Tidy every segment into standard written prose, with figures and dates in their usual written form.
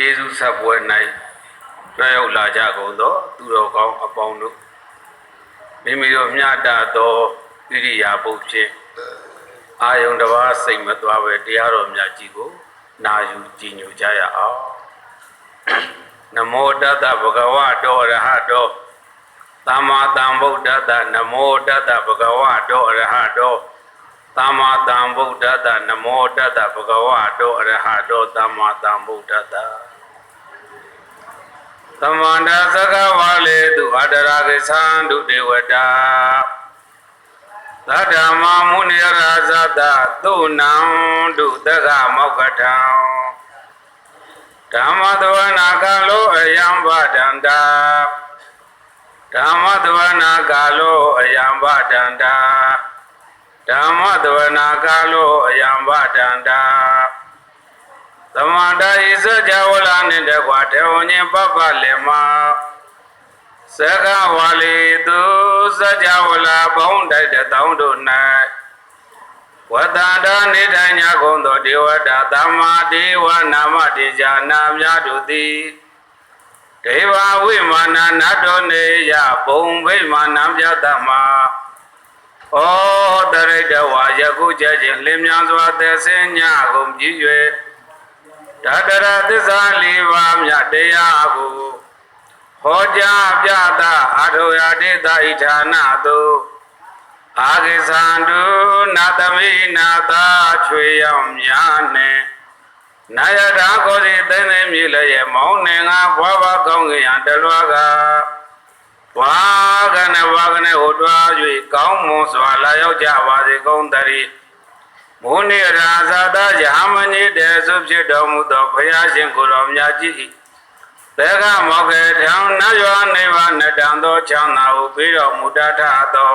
ကျေးဇူးဆက်ပွဲ၌ကြွရောက်လာကြကုန်သောသူတော်ကောင်းအပေါင်းတို့မိမိတို့မြတ်တာသောဣရိယာပုဖြင့်အာယုန်တစ်ပါးစိတ်မသွားပဲတရားတော်မြတ်ကြီးကိုနာယူကြည်ညိုကြရအောင်နမောတတ္တဗုဒ္ဓဝါတောအရဟတောသမ္မာသမ္ဗုဒ္ဓတ္တနမောတတ္တဗုဒ္ဓဝါတောအရဟတောသမ္မာသမ္ဗုဒ္ဓတ္တနမောတတ္တဗုဒ္ဓဝါတောအရဟတောသမ္မာသမ္ဗုဒ္ဓတ္တသမန္တသကဝါလေသူအတရာကိသံဒုတေဝတာသဒ္ဓမမုနိရဇတသုနံဒုတကမောက္ကထံဓမ္မသဝနာကာလောအယံဗဒန္တာဓမ္မသဝနာကာလောအယံဗဒန္တာဓမ္မသဝနာကာလောအယံဗဒန္တာသမန္တဣဇကြဝလာနှင့်တကွာထေဝညင်ပပလေမသကဝါလီသူစကြဝလာဘုံတိုက်တောင်းတို့၌ဝတ္တန္တနေထိုင်ညာကုန်သောဒေဝတာသမ္မာဒေဝနာမတေဇာနာမြတ်တို့သည်ဒေဝဝိမာနနတ်တော်နေယဘုံဗိမာနံပြတ္တမဩတရိတဝါယခုချက်ချင်းလင်းမြန်စွာသက်စင်ညကုန်ကြည်၍တတရသစ္စာလေးပါးမြတ်တရားကိုဟောကြားပြတာအထုရာဒေသဣဌာနသို့အာဂိသံတုနာသမိနာသာချွေရောက်များနဲ့နာယတာကိုယ်စီသိမ့်သိမ့်မြည်လည်းရဲ့မောင်းနေငါဘွားဘကောင်းကင်ရတလွားကဘွားကနေဟိုတွား၍ကောင်းမွန်စွာလာရောက်ကြပါစေကုန်တည်းမုနိရာဇာတယဟမဏိတေသုဖြစ်တော်မူသောဘုရားရှင်ကိုယ်တော်မြတ်ကြီးသေကမောကေထံနတ်ယောနိဗ္ဗာန်တံသောချမ်းသာကိုပြီးတော်မူတတ်သော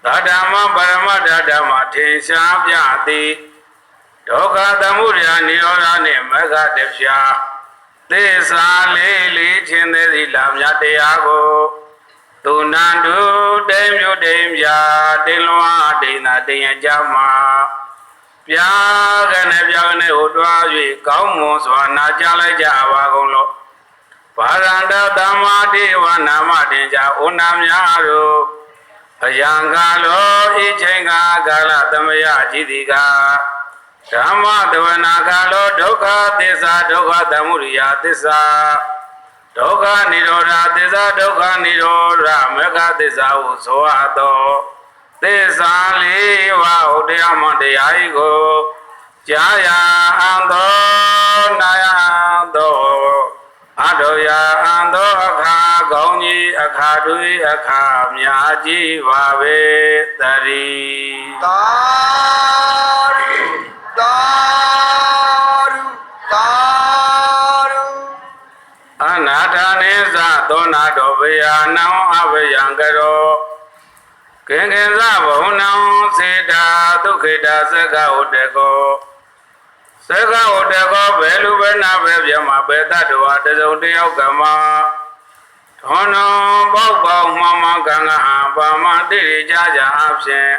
ဓမ္မပရမတ္ထဓမ္မထင်ရှားပြသည်ဒုက္ခသမုဒယနိရောဓနှင့်မဂ္ဂတဖြာသစ္စာလေးချင်းသေးသီလမြတ်တရားကိုသူနန္တုတိမ်မြို့တိမ်ပြတင်လွားတိမ်သာတင်ရကြမှာပြာကနေဟိုတွား၍ကောင်းမွန်စွာနာကြားလိုက်ကြပါကုန်လောဘာရန္တသမ္မာဒေဝနာမတင်ကြဩနာများတို့အယံကာလောဤချိန်ကာလသမယကြည်တိကဓမ္မတဝနာကာလောဒုက္ခသစ္စာဒုက္ခသမုဒယသစ္စာဒုက္ခនិရောဓသစ္စာဒုက္ခនិရောဓမဂ္ဂသစ္စာဟုဆိုအပ်သောသစ္စာလေးပါးဟုတ်တရားမှတရားဤကိုကြားရအံသောနာယံသောအတောယအံသောအခါကောင်းကြီးအခါတွေအခါမြာကြီးပါပဲတည်းသာသာသာအနာထာနေသသောနာတောဘေယနံအဘယံကရောကေကေသဘုံနံစေတာဒုက္ခေတာသက္ကဝတ္တကောသက္ကဝတ္တကောဘယ်လူပဲနာပဲပြမပဲတတ္တဝတစုံတယောက်ကမှာထွန်းတော်ပေါက်မှကံကဟာပါမတိရိကြကြအဖြစ်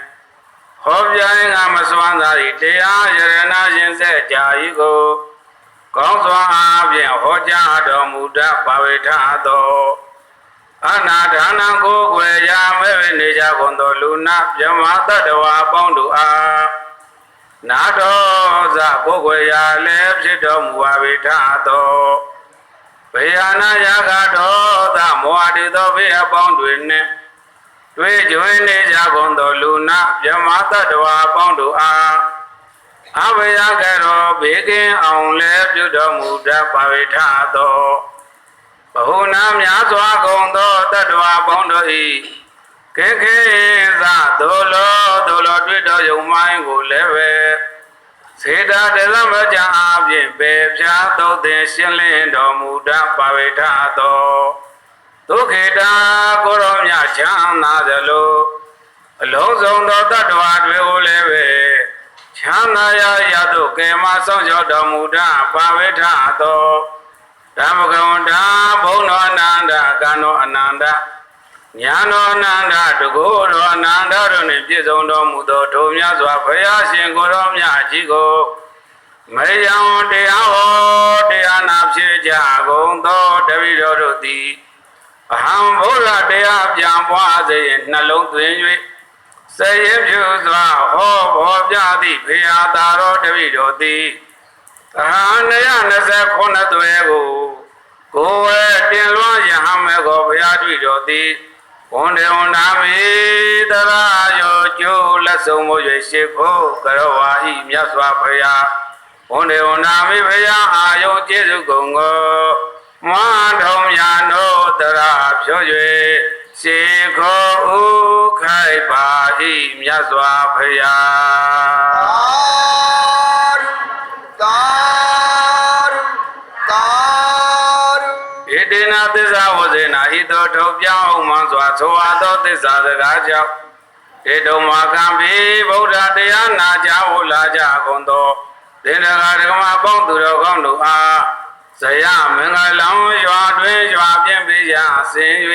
ဟောပြရင်ကမစွမ်းသာ၏တရားယရဏရှင်ဆက်ကြာဤကိုကောင်းစွာအားဖြင့်ဟောကြားတော်မူတတ်ပါဝေထသောအနာဒါနကိုယ်ွယ်ရာမဲ့နေကြကုန်သောလူနာမြမတတ္တဝါပေါင်းတို့အားနာတော်ဇကိုယ်ွယ်ရာလည်းဖြစ်တော်မူပါဝေထသောဘေယနာယကတော်သမောဟတိသောဘေအပေါင်းတွေနှင့်တွေ့ကြွနေကြကုန်သောလူနာမြမတတ္တဝါပေါင်းတို့အားအဘယကရောဘေကင်းအောင်လည်းပြုတော်မူတတ်ပါဝေထသောဘဟုနာများစွာကုန်သောတတ္တဝါပေါင်းတို့၏ကေခေသဒုလောတွေ့တော်ယုံမိုင်းကိုလည်းပဲစေတာတသမကြအပြင်ပေဖြာသုတ်သင်ရှင်းလင်းတော်မူတတ်ပါဝေထသောဒုက္ခေတာကိုရောမြချမ်းသာသလိုအလုံးစုံသောတတ္တဝါတွေကိုလည်းပဲချမ်းသာရသို့ကေမဆောင်ကြောတော်မူတတ်ပါဝေထသောဓမ္မကဝန္တာဘုံတော်အနန္တကံတော်အနန္တညာတော်အနန္တတကုတော်အနန္တတို့နှင့်ပြည့်စုံတော်မူသောထိုမြတ်စွာဘုရားရှင်ကိုယ်တော်မြတ်ကြီးကိုမရိယံတရားဟောတရားနာ ပိတော်တို့သည်အဟံဘုရားတရားပြန်ပွားစေနှလုံးသွင်း၍စေရင်ပြုစွာဟောဘောပြသည့်ဖေဟာတာတော်တပိတော်သည်အဟံ229သွဲကိုယ်ဝဲတင်လွှမ်းယဟမေကိုဘုရားတပိတော်သည်ဝန္ဒေဝန္နာမိတရာယောကျိုးလက်ဆုံးမို့၍ရှိခိုးကရောဝါဤမြတ်စွာဘုရားဝန္ဒေဝန္နာမိဘုရားအာယုံကျေးဇူးကုန်ကိုမွန်းထုံညာနို့တရာဖြိုး၍ရှိခိုးဥခိုက်ပါဤမြတ်စွာဘုရားသာဣတိနာသစ္စာဝဇေနာဤသို့ထုတ်ပြောင်းမှန်စွာဆိုအပ်သောသစ္စာစကားကြောင့်ဧတုံမာကံပိဗုဒ္ဓတရားနာကြဝလာကြကုန်သောသင်္ဃာဓမ္မပေါင်းသူတော်ကောင်းတို့အားဇယမင်္ဂလံရွာတွင်ရွာပြင်းပေးရာဆင်း၍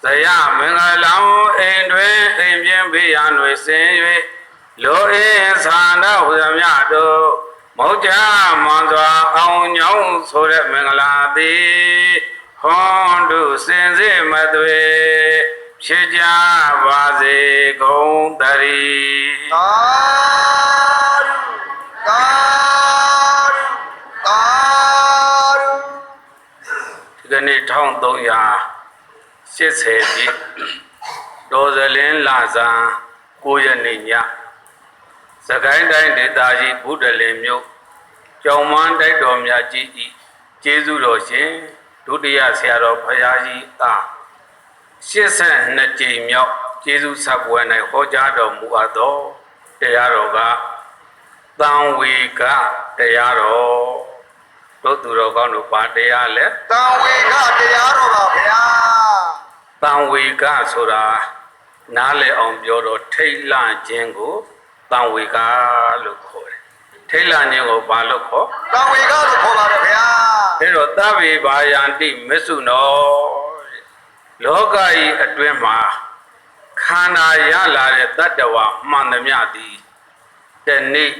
ဇယမင်္ဂလံအိမ်တွင်အိမ်ပြင်းပေးရာတွင်ဆင်း၍လိုအင်းသာနာဝဇမြတို့မောကြမွန်စွာအောင်ညောင်းဆိုတဲ့မင်္ဂလာသည်ဟွန်တို့စင်စစ်မသွေဖြစ်ကြပါစေကုန်တည်းသာဒီကနေ့1380ပြည့်တော်စလင်းလာဇန်9ရက်နေ့ညစကိုင်းတိုင်းဒေသကြီးဘုဒ္ဓလင်မြို့ကျောင်းမန်းတိုက်တော်မြတ်ကြီးဤကျေးဇူးတော်ရှင်ဒုတိယဆရာတော်ဘုရားကြီးအား82ကြိမ်မြောက်ကျေးဇူးဆက်ပွဲ၌ဟောကြားတော်မူအပ်သောတရားတော်ကသံဝေကတရားတော်တို့သူတော်ကောင်းတို့ပါတရားလဲသံဝေကတရားတော်ပါဗျာသံဝေကဆိုတာနားလည်အောင်ပြောတော့ထိတ်လန့်ခြင်းကိုသံဝေကလို့ခေါ်တယ်ထိတ်လန့်ခြင်းကိုဘာလို့ခေါ်သံဝေကလို့ခေါ်ပါတယ်ဗျာအဲတော့သဗ္ဗေဘာယန္တိမစ္ဆုနောလောကကြီးအတွင်းမှာခန္ဓာရလာတဲ့တတ္တဝါမှန်သမျှသည်တနေ့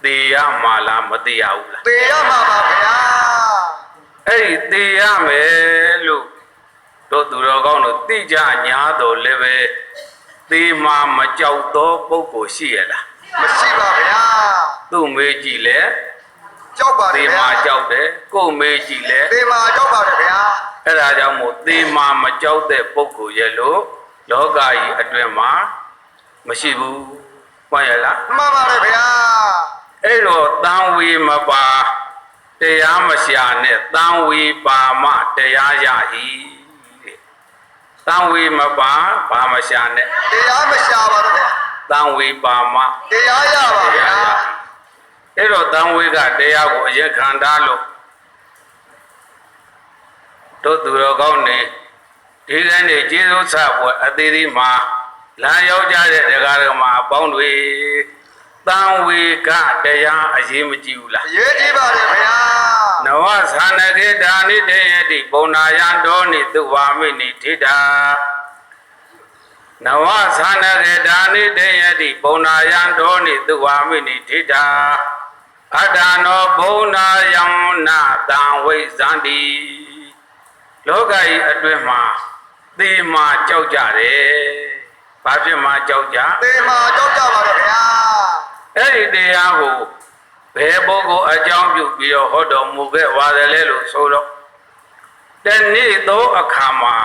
သေရမှာလားမသေရဘူးလားသေရမှာပါဗျာအဲ့ဒီသေရမယ်လို့တို့သူတော်ကောင်းတို့သိကြညာတော်လည်းပဲသေမှာမကြောက်သောပုဂ္ဂိုလ်ရှိရလားမရှိပါဗျာသူ့မေးကြည့်လေကြောက်ပါတယ်ဗျာသေမှာကြောက်တယ်ကိုယ်မေးကြည့်လေသေမှာကြောက်ပါတယ်ဗျာအဲ့ဒါကြောင့်မို့သေမှာမကြောက်တဲ့ပုဂ္ဂိုလ်ရဲ့လို့လောကကြီးအတွင်းမှာမရှိဘူးမှန်ရလားမှန်ပါတယ်ဗျာအဲ့တော့တန်ဝေမပါတရားမရှာနဲ့တန်ဝေပါမတရားရ၏တဲ့တန်ဝေမပါဘာမရှာနဲ့တရားမရှာပါတော့ဗျာတန်ဝေပါမတရားရပါဗျာအဲ့တော့တန်ဝေကတရားကိုအရင်ခံထားလို့တို့သူတော်ကောင်းနေဒီကနေ့ကျေးဇူးဆက်ပွဲအသေးသေးမှာလာရောက်ကြတဲ့ဒကာဒကမအပေါင်းတွေတန်ဝေကတရားအရေးမကြီးဘူးလားအရေးကြီးပါတယ်ဗျာနဝသနကေဒါနိတေယတိပုံနာယံတော်နိသူဝါမိနိထိတာနဝသနကေဒါနိတေယတိပုံနာယံတော်နိသူဝါမိနိထိတာအတ္တနောဘုံနာယံနာတံဝိဇန္တိလောကကြီးအတွင်းမှာသေမှာကြောက်ကြတယ်ဘာဖြစ်မှာကြောက်ကြသေမှာကြောက်ကြပါတယ်ဗျာအဲ့ဒီတရားကိုဘယ်ပုဂ္ဂိုလ်အကြောင်းပြုပြီးတော့ဟောတော်မူခဲ့ပါတယ်လဲလို့ဆိုတော့တနေ့သောအခါမှာ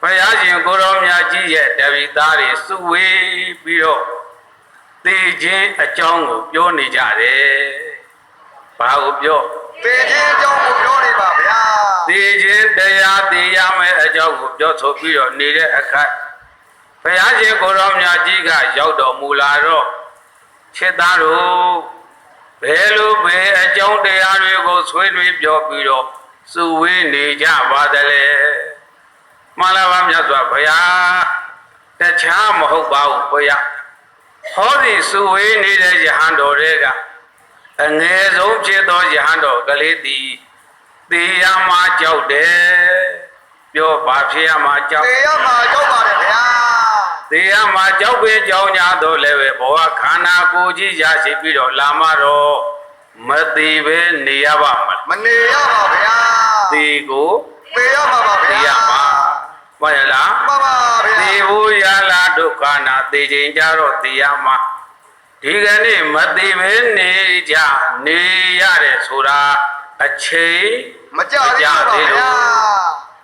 ဘုရားရှင်ကိုရောမြတ်ကြီးရဲ့တပည့်သားတွေစုဝေးပြီးတော့သေခြင်းအကြောင်းကိုပြောနေကြတယ်ဘာကိုပြောသေခြင်းအကြောင်းကိုပြောနေပါဗျာသေခြင်းတရားသေရမယ့်အကြောင်းကိုပြောဆိုပြီးတော့နေတဲ့အခါဘုရားရှင်ကိုရောမြတ်ကြီးကရောက်တော်မူလာတော့ခြေသားတို့ဘယ်လိုပဲအကြောင်းတရားတွေကိုဆွေးနွေးပြောပြီးတော့စုဝေးနေကြပါသလဲမှန်လားပါမြတ်စွာဘုရားတခြားမဟုတ်ပါဘူးဘုရားဟောဒီစုဝေးနေတဲ့ယဟန်တော်တွေကအငယ်ဆုံးဖြစ်သောယဟန်တော်ကလေးသည်သေရမှာကြောက်တယ်ပြောဘာဖြစ်ရမှာကြောက်သေရမှာကြောက်ပါတယ်ဗျာသေရမှာကြောက်ပြီးကြောင်းညာတော့လည်းပဲဘဝခန္ဓာကိုယ်ကြီးရရှိပြီးတော့လာမှတော့မသေးပဲနေရပါမလားမနေရပါဗျာသေကို သေရမှာပါဗျာ သိရမှာမှန်ရလား မှန်ပါဗျာ သေဖို့ရလားဒုက္ခနာသေခြင်းကြတော့သိရမှာဒီကနေ့မသိဘဲနေကြနေရတယ်ဆိုတာအချိန် မကြသေးပါဗျာ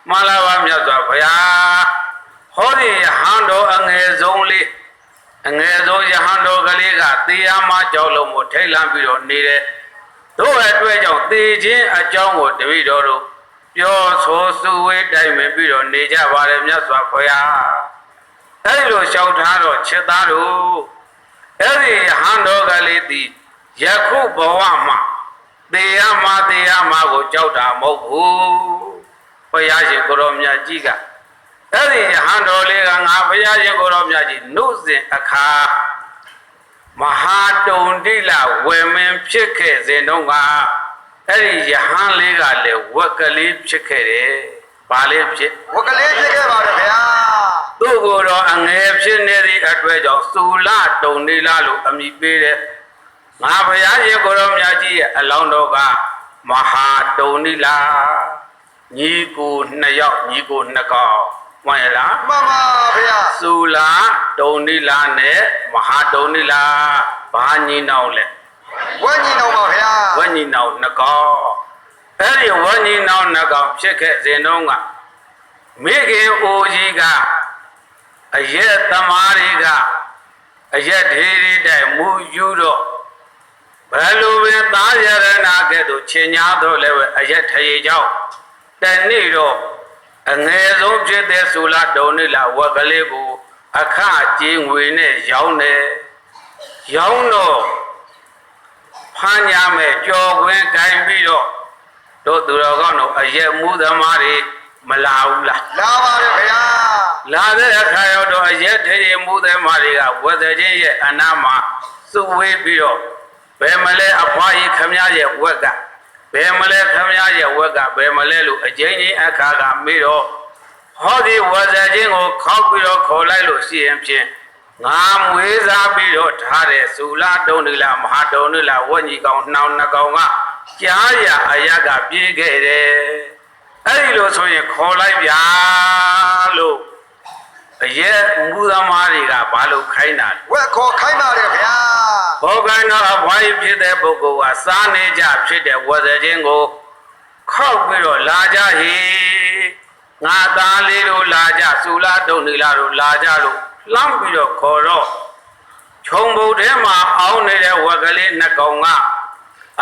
မှန်လားပါမြတ်စွာဘုရားဟောဒီယဟန်တော်အငယ်ဆုံးလေးအငယ်ဆုံးယဟန်တော်ကလေးကသေရမှာကြောက်လို့မို့ထိတ်လန့်ပြီးတော့နေတယ်တို့အတွက်ကြောင့်သေခြင်းအကြောင်းကိုတပည့်တော်တို့ပြောဆိုစုဝေးတိုင်ပင်ပြီးတော့နေကြပါတယ်မြတ်စွာဘုရားအဲဒီလိုလျှောက်ထားတော့ချက်သားတို့အဲ့ဒီယဟန်တော်ကလေးဒီယခုဘဝမှာသေရမှာကိုကြောက်တာမဟုတ်ဘူးဘုရားရှင်ကိုရောမြတ်ကြီးကအဲ့ဒီယဟန်တော်လေးကငါဘုရားရှင်ကိုရောမြတ်ကြီးနှုတ်စဉ်အခါမဟာတုန်တိလဝေမင်းဖြစ်ခဲ့စဉ်တုန်းကအဲ့ဒီယဟန်လေးကလည်းဝက်ကလေးဖြစ်ခဲ့တယ်။ဘာလေးဖြစ် ဝကလေးဖြစ်ခဲ့ပါတယ်ဗျာ သူ့ကိုယ်တော်အငယ်ဖြစ်နေသည့်အတွက်ကြောင့်သုလတုန်တိလလို့အမည်ပေးတယ်။ငါဘုရားရှင်ကိုရောမြတ်ကြီးရဲ့အလောင်းတော်ကမဟာတုန်တိလညီကိုနှစ်ယောက်ညီကိုနှစ်ကောင်မှန်ရလား မှန်ပါဗျာ သုလတုန်တိလနဲ့မဟာတုန်တိလဘာညီနောင်လဲ ဝန်းကြီးတော်ပါဗျာ ဝညိနောင်နှစ်ကောင်အဲ့ဒီဝညိနောင်နှစ်ကောင်ဖြစ်ခဲ့စဉ်တုန်းကမိခင်အိုကြီးကအရက်သမားတွေကအရက်ဒေတွေတိုင်မူယူတော့ဘယ်လိုပဲသားရရနာကဲ့သို့ချင်းညာတော့လည်းပဲအရက်ထရေကြောင့်တနေ့တော့အငယ်ဆုံးဖြစ်တဲ့ဆိုလာတုံနေလာဝက်ကလေးကိုအခကြေးငွေနဲ့ရောင်းတယ်ရောင်းတော့ဖမ်းရမယ်ကြော်ခွင်းကင်ပြီးတော့တို့သူတော်ကောင်းတို့အရက်မူသမားတွေမလာဘူးလား လာပါတယ်ဗျာ လာတဲ့အခါရောက်တော့အရက်ထေရီမူသမားတွေကဝက်တဲ့ချင်းရဲ့အနာမှာစုဝေးပြီးတော့ဘယ်မလဲအဖွားကြီးခမရဲ့ဝက်ကဘယ်မလဲခမရဲ့ဝက်ကဘယ်မလဲလို့အချင်းချင်းအခါကမေးတော့ဟောဒီဝက်တဲ့ချင်းကိုခောက်ပြီးတော့ခေါ်လိုက်လို့ရှိရင်ဖြင့်ငါမွေးစားပြီးတော့ထားတဲ့သုလတုံးနေလားမဟာတုံးနေလားဝက်ကြီးကောင်နှောင်နှကောင်ကကြားရအရကပြေးခဲ့တယ်အဲ့ဒီလိုဆိုရင်ခေါ်လိုက်ဗျာလို့အရက်မူသမားတွေကဘာလို့ခိုင်းတာလဲ ဝက်ခေါ်ခိုင်းပါတယ်ဗျာ ဘောကံတော်အဖွားကြီးဖြစ်တဲ့ပုဂ္ဂိုလ်ကစားနေကြဖြစ်တဲ့ဝက်တဲ့ချင်းကိုခောက်ပြီးတော့လာကြဟေငါသားလေးတို့လာကြသုလတုံးနေလားတို့လာကြလို့လမ်းပြီးတော့ခေါ်တော့ခြုံပုတ်ထဲမှာအောင်းနေတဲ့ဝက်ကလေးနှစ်ကောင်က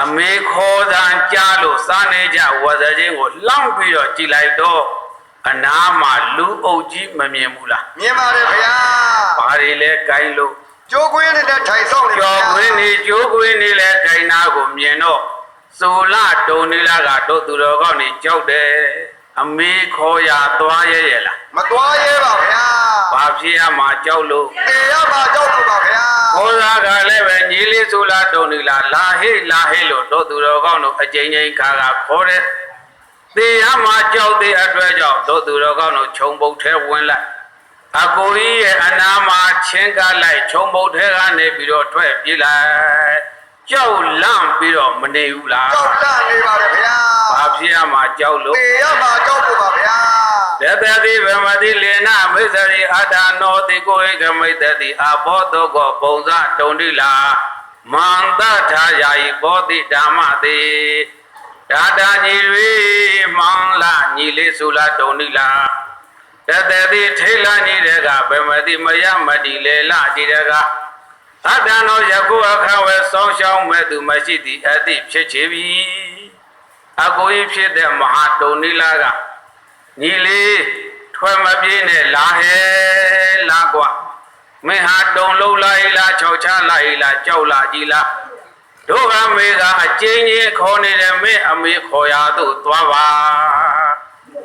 အမေခေါ်တန်ကြားလို့စားနေကြဝက်တဲ့ချင်းကိုလမ်းပြီးတော့ကြည်လိုက်တော့အနာမှာလူအုပ်ကြီးမမြင်ဘူးလား မြင်ပါတယ်ဗျာ ဘာတွေလဲကိုင်းလို့ ကျိုးကွင်းနဲ့ထိုင်ဆောင်နေပါ ကြော် ဗျာ ခွင်းနေကျိုးခွင်းနေလဲကိုင်းနာကိုမြင်တော့သုလတုံနေလားကတို့သူတော်ကောင်းနေကြောက်တယ်အမေခေါ်ရသွားရဲ့လား မသွားရဲပါဗျာ ဘာဖြစ်ရမှာကြောက်လို့ သေရမှာကြောက်လို့ပါဗျာ ခေါ်တာကလည်းပဲညီလေးသုလတုံနေလားလာဟေ့လို့တို့သူတော်ကောင်းတို့အကြိမ်ကြိမ်ခါခေါ်တယ်သေရမှာကြောက်တဲ့အတွက်ကြောင့်တို့သူတော်ကောင်းတို့ခြုံပုတ်ထဲဝင်လိုက်အကိုကြီးရဲ့အနာမှာချင်းကလိုက်ခြုံပုတ်ထဲကနေပြီးတော့ထွက်ပြေးလိုက်ကြောက်လန့်ပြီးတော့မနေဘူးလား ကြောက်လန့်နေပါတယ်ဗျာ ဘာဖြစ်ရမှာကြောက်လို့ သေရမှာကြောက်လို့ပါဗျာ လက်သက်သည်ဗမတိလေနမိစ္ဆရိအတ္တနောတိကိုဧကမိတ္တတိအဘောတောကောပုံစတုံတိလာမန္တထာယာယိဘောတိဓမ္မတိဒါတာညီရီမောင်လာညီလေးဆိုလာတုံတိလာလက်သက်သည်ထိလာညီတဲ့ကဗမတိမယမတိလေလာကြည်တဲ့ကအတ္တနောယခုအခါဝဲဆောင်းရှောင်းမဲ့သူမရှိသည်အတိဖြစ်ချေပြီအကိုကြီးဖြစ်တဲ့မဟာတုံတိလာကညီလေးထွက်မပြေးနဲ့လာဟဲလာကွာမင်းဟာတုံလုံးလိုက်လားခြောက်ချလိုက်လားကြောက်လားကြီးလားတို့အမေကအကျဉ်းချင်းခေါ်နေတယ်မင်းအမေခေါ်ရသို့သွားပါ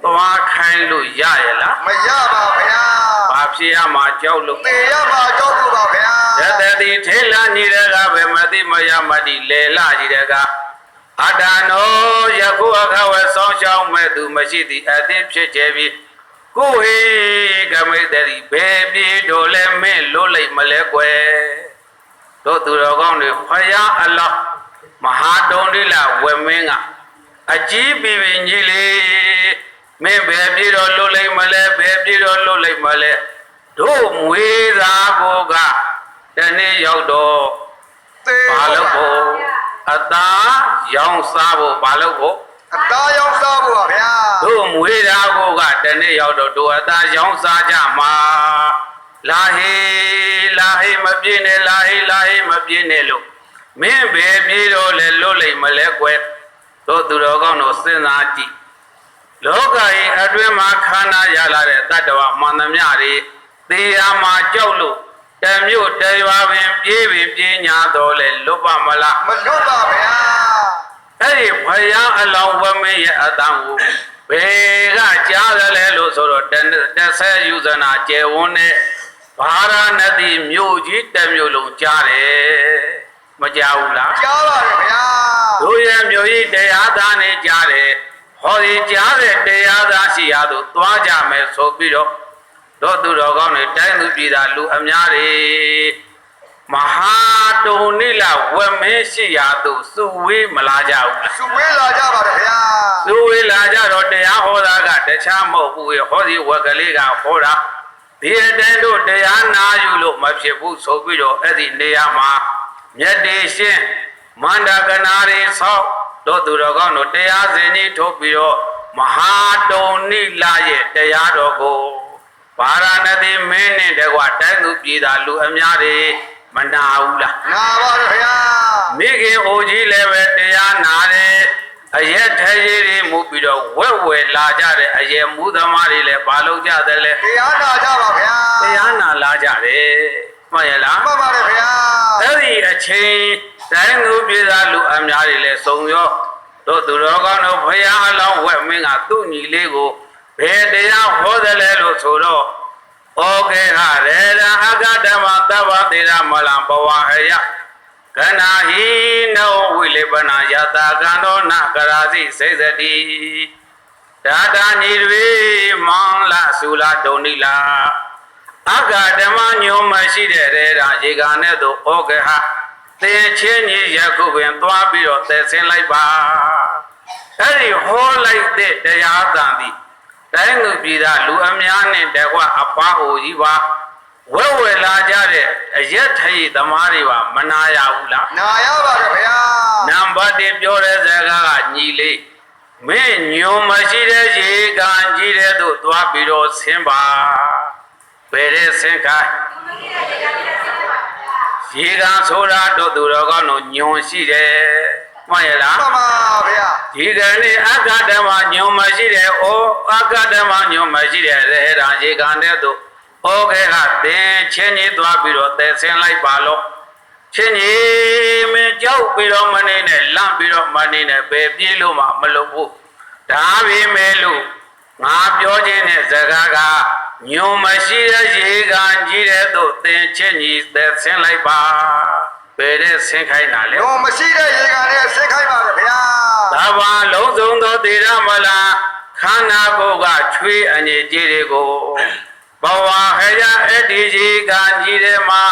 သွားခိုင်းလို့ရရဲ့လား မရပါဗျာ ဘာဖြစ်ရမှာကြောက်လို့ သေရမှာကြောက်လို့ပါဗျာ ရတတိထေလာညီတဲ့ကပဲမသိမယမတိလေလာကြီးတဲ့ကအတ္တနောယခုအခါဝဲဆောင်းရှောင်းမဲ့သူမရှိသည်အတိဖြစ်ကြပြီကိုဟေကမိတ္တိဘယ်ပြေတို့လဲမင်းလို့လိုက်မလဲကွယ်တို့သူတော်ကောင်းတွေဖယားအလောင်းမဟာတုံးလေးလာဝယ်မင်းကအကြီးပြီကြီးလေး မင်းဘယ်ပြေတော့လွတ်လိမ့်မလဲဘယ်ပြေတော့လွတ်လိမ့်မလဲတို့မွေးသားကိုကတနေ့ရောက်တော့ သေ ဘာလို့ဖို့အသားရောင်းစားဖို့ဘာလို့ဖို့ အသားရောင်းစားဖို့ပါဗျာ တို့မွေးသားကိုကတနေ့ရောက်တော့တို့အသားရောင်းစားကြမှာလာဟေမပြေနဲ့လာဟေမပြေနဲ့လို့မင်းဘယ်ပြေတော့လဲလွတ်လိမ့်မလဲကွယ်တို့သူတော်ကောင်းတို့စဉ်းစားကြည့်လောကကြီးအတွင်းမှာခန္ဓာရလာတဲ့တတ္တဝါမှန်သမျှတွေသေရမှာကြောက်လို့တမျိုးတရွာပင်ပြေးညာတော့လေလွတ်ပါမလား မလွတ်ပါဗျာ အဲ့ဒီဘယံအလောင်းဝမင်းရဲ့အတန်ကိုဘယ်ကကြားရလဲလို့ဆိုတော့30ယူဇနာကျေဝန်းနဲ့ဘာရဏသီမြို့ကြီးတစ်မြို့လုံးကြားတယ်မကြားဘူးလား ကြားပါတယ်ဗျာ တို့ရဲ့မြို့ကြီးတရားသားနဲ့ကြားတယ်ဟောဒီကြားတဲ့တရားသားရှိရသို့သွားကြမယ်ဆိုပြီးတော့တို့သူတော်ကောင်းတွေတိုင်းသူပြည်သားလူအများတွေမဟာတုန်နိလဝမင်းရှိရာသို့စုဝေးမလာကြဘူးလား စုဝေးလာကြပါတယ်ဗျာ စုဝေးလာကြတော့တရားဟောတာကတခြားမဟုတ်ဘူးဟောဒီဝက်ကလေးကဟောတာဒီအတိုင်းတို့တရားနာယူလို့မဖြစ်ဘူးဆိုပြီးတော့အဲ့ဒီနေရာမှာမြတ်တေရှင်မန္တကနာရီဆောက်တို့သူတော်ကောင်းတို့တရားစင်ကြီးထုတ်ပြီးတော့မဟာတုန်နိလရဲ့တရားတော်ကိုပါရဏသီမင်းနဲ့တကွာတိုင်းသူပြည်သားလူအများတွေမနာဘူးလား နာပါတယ်ဗျာ မိခင်အိုကြီးလည်းပဲတရားနာတယ်အရက်ထဲကြီးတွေမူပြီးတော့ဝက်ဝယ်လာကြတယ်အရက်မူသမားတွေလည်းဘာလုပ်ကြတယ်လဲ တရားနာကြပါဗျာ တရားနာလာကြတယ်မှန်ရဲ့လား မှန်ပါတယ်ဗျာ အဲ့ဒီအချိန်တိုင်းသူပြည်သားလူအများတွေလည်းစုံရောတို့သူတော်ကောင်းတို့ဘုရားအလောင်းဝက်မင်းကသူ့ညီလေးကိုဘယ်တရားဟောတယ်လဲလို့ဆိုတော့ဩကေဟရေရအဂတမသဗ္ဗတေရမလံဘဝဟယကနာဟိနောဝိလေပနာယတာကံတော်နကရာစီစေစတိဒါတာညီတွေမောင်လာဆူလာဒုံနိလာအဂဓမ္မညုံမရှိတဲ့ရေရာရေကနဲ့တို့ဩကေဟသေချင်းကြီးယခုပင်သွားပြီးတော့သေဆင်းလိုက်ပါအဲ့ဒီဟောလိုက်တဲ့တရားသံသည်တိုင်းသူပြည်သားလူအများနဲ့တကွအပားဟိုကြီးပါဝဲဝဲလာကြတဲ့အရက်ထိတ်သမားတွေပါမနာရဘူးလား နာရပါတယ်ဗျာ နံပါတ်1ပြောတဲ့စကားကညီလေးမင်းညုံမရှိတဲ့ရေကန်ကြီးတဲ့သို့သွားပြီးတော့ဆင်းပါဘယ်တဲ့ဆင်းခိုင်းရေကန်ဆိုတာတို့သူတော်ကောင်းတို့ညုံရှိတယ်မှန်ရဲ့လား မှန်ပါဗျာ ဒီကနေ့အဂတမညုံမရှိတဲ့ဩအဂတမညုံမရှိတဲ့ရေရာရေကန်တဲ့သို့ဩခဲကသင်ချင်းကြီးသွားပြီးတော့သေဆင်းလိုက်ပါလို့ချင်းကြီးမင်းကြောက်ပြီးတော့မနေနဲ့လန့်ပြီးတော့မနေနဲ့ပဲပြေးလို့မှမလုပ်ဘူးဒါပေမဲ့လို့ငါပြောခြင်းတဲ့စကားကညုံမရှိတဲ့ရေကန်ကြီးတဲ့သို့သင်ချင်းကြီးသေဆင်းလိုက်ပါဘယ်တဲ့ဆင်းခိုင်းတာလဲ ညုံမရှိတဲ့ရေကန်နဲ့ဆင်းခိုင်းပါတယ်ဗျာ သဘာလုံးစုံသောသေရမလားခန္ဓာကိုယ်ကချွေးအနေကြီးတွေကိုဘဝဟရအဲ့ဒီကြီးကကြီးထဲမှာ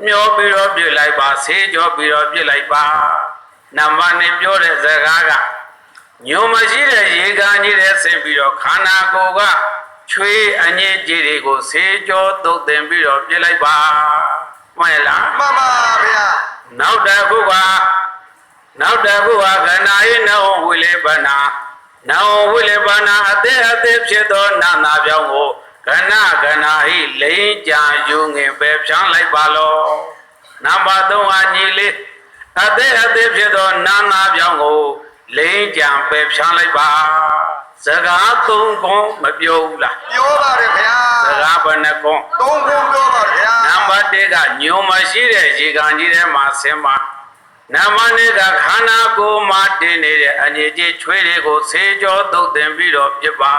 မျောပြီးတော့ပြစ်လိုက်ပါဆေးကြောပြီးတော့ပြစ်လိုက်ပါနံပါတ်နဲ့ပြောတဲ့စကားကညုံမရှိတဲ့ရေကန်ကြီးထဲဆင်းပြီးတော့ခန္ဓာကိုယ်ကချွေးအညစ်အကြေးတွေကိုဆေးကြောသုတ်သင်ပြီးတော့ပြစ်လိုက်ပါမှန်လား မှန်ပါဗျာ နောက်တစ်ခုကကနာယနောဝိလေပနာနောဝိလေပနာအသေးဖြစ်သောနာနာပြောင်းကိုကနာဟိလိမ့်ကြယူငင်ပဲဖြန်းလိုက်ပါလောနံပါတ်3ဟာညီလေးအသေးဖြစ်သောနာနာပြောင်းကိုလိမ့်ကြပဲဖြန်းလိုက်ပါစကား3ခုမပြောဘူးလား ပြောပါတယ်ဗျာ စကားဘယ်နှခု 3ခုပြောပါတယ်ဗျာ နံပါတ်1ကညုံမရှိတဲ့ရေကန်ကြီးထဲမှာဆင်းပါနံပါတ်2ကခန္ဓာကိုယ်မှာတင်းနေတဲ့အငြိကြီးချွေးတွေကိုဆေးကြောသုတ်သင်ပြီးတော့ပြပါ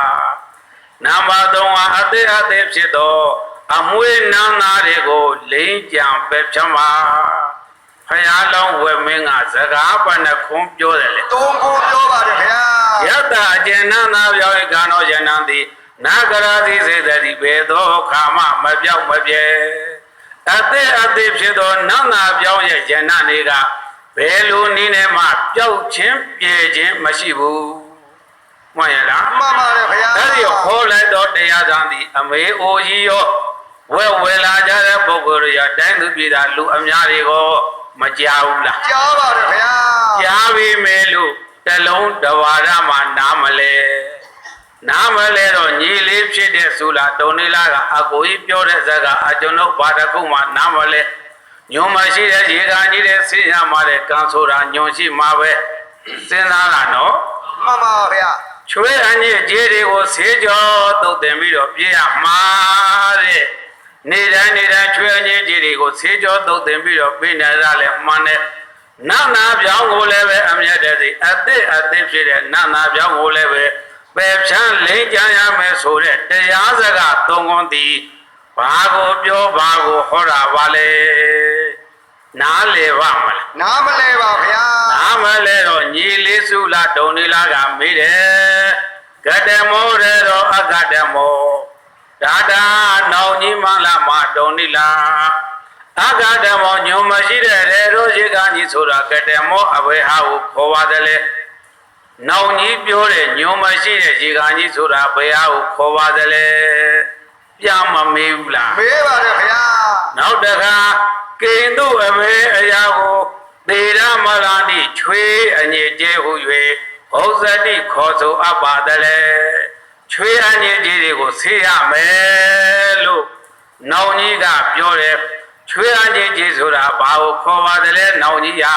နံပါတ်3ကအသေးဖြစ်သောအမွေနန်းသားတွေကိုလိမ့်ကြံပဲဖြတ်ပါဖယားလောင်းဝယ်မင်းကစကားပတ်နှခုပြောတယ်လေ 3ခုပြောပါတယ်ဗျာ ယတအကျဉ်းနာပြောဧကံတော်ယန္တံတိနာဂရာတိစေတတိဘေသောခါမမပြောက်မပြဲအသေးဖြစ်သောနန္နာပြောင်းရဲ့ယန္တနေကဘယ်လိုနည်းနဲ့မှပျောက်ခြင်းပြဲခြင်းမရှိဘူး မှန်ရလား မှန်ပါတယ်ခင်ဗျာ အဲ့ဒီခေါ်လိုက်တော့တရားသံသည်အမေအိုကြီးရောဝဲလာကြတဲ့ပုဂ္ဂိုလ်တွေရတိုင်းသူပြည်သားလူအများတွေကိုမကြောက်ဘူးလား ကြားပါတယ်ခင်ဗျာ ကြားပြီမယ်လို့တလုံးတဝါရမှာနားမလဲတော့ညီလေးဖြစ်တဲ့ဆိုလားတုံနေလားကအကိုကြီးပြောတဲ့ဇာကအကျွန်ုပ်ဘာတကုမှနားမလဲညုံမရှိတဲ့ရေကန်ကြီးတဲ့ဆေးရမှာတဲ့ကံဆိုတာညွန်ရှိမှာပဲစဉ်းစားလာနော် မှန်ပါဗျာ ချွေးအညစ်ကြေးတွေကိုဆေးကြောတုတ်တင်ပြီးတော့ပြေးရမှာတဲ့နေတိုင်းချွေးအညစ်ကြေးတွေကိုဆေးကြောတုတ်တင်ပြီးတော့ပြေးနေတာလဲမှန်တယ်နာပြောင်းကိုလည်းပဲအမျက်တည်းစီအသစ်ဖြစ်တဲ့နာပြောင်းကိုလည်းပဲပယ်ဖြန်းလိမ့်ကြရမယ်ဆိုတဲ့တရားစကားသုံးခွန်းသည်ဘာကိုပြောဘာကိုဟောတာပါလဲနားလေပါမလား နားမလဲပါဗျာ နားမလဲတော့ညီလေးစုလားတုံနေလားကမေးတယ်ကတမောရဲတော့အကတမောဒါနောင်ကြီးမလားမတုံနေလားအကတမောညုံမရှိတဲ့ရဲတို့ရေကကြီးဆိုတာကတမောအဘယ်ဟာကိုခေါ်ပါတယ်လဲနောင်ကြီးပြောတဲ့ညုံမရှိတဲ့ရေကကြီးဆိုတာဘယ်ဟာကိုခေါ်ပါတယ်လဲပြမမေးဘူးလား မေးပါတယ်ခင်ဗျာ နောက်တခါကိန္တုအမေအရာကိုသေရမလာတိချွေးအညစ်ကြေးဟု၍ဩဇတိခေါ်ဆိုအပ်ပါတယ်ချွေးအညစ်ကြေးတွေကိုဆေးရမယ်လို့နောင်ကြီးကပြောတယ်ချွေးအညစ်ကြေးဆိုတာဘာကိုခေါ်ပါတယ်လဲနောင်ကြီးဟာ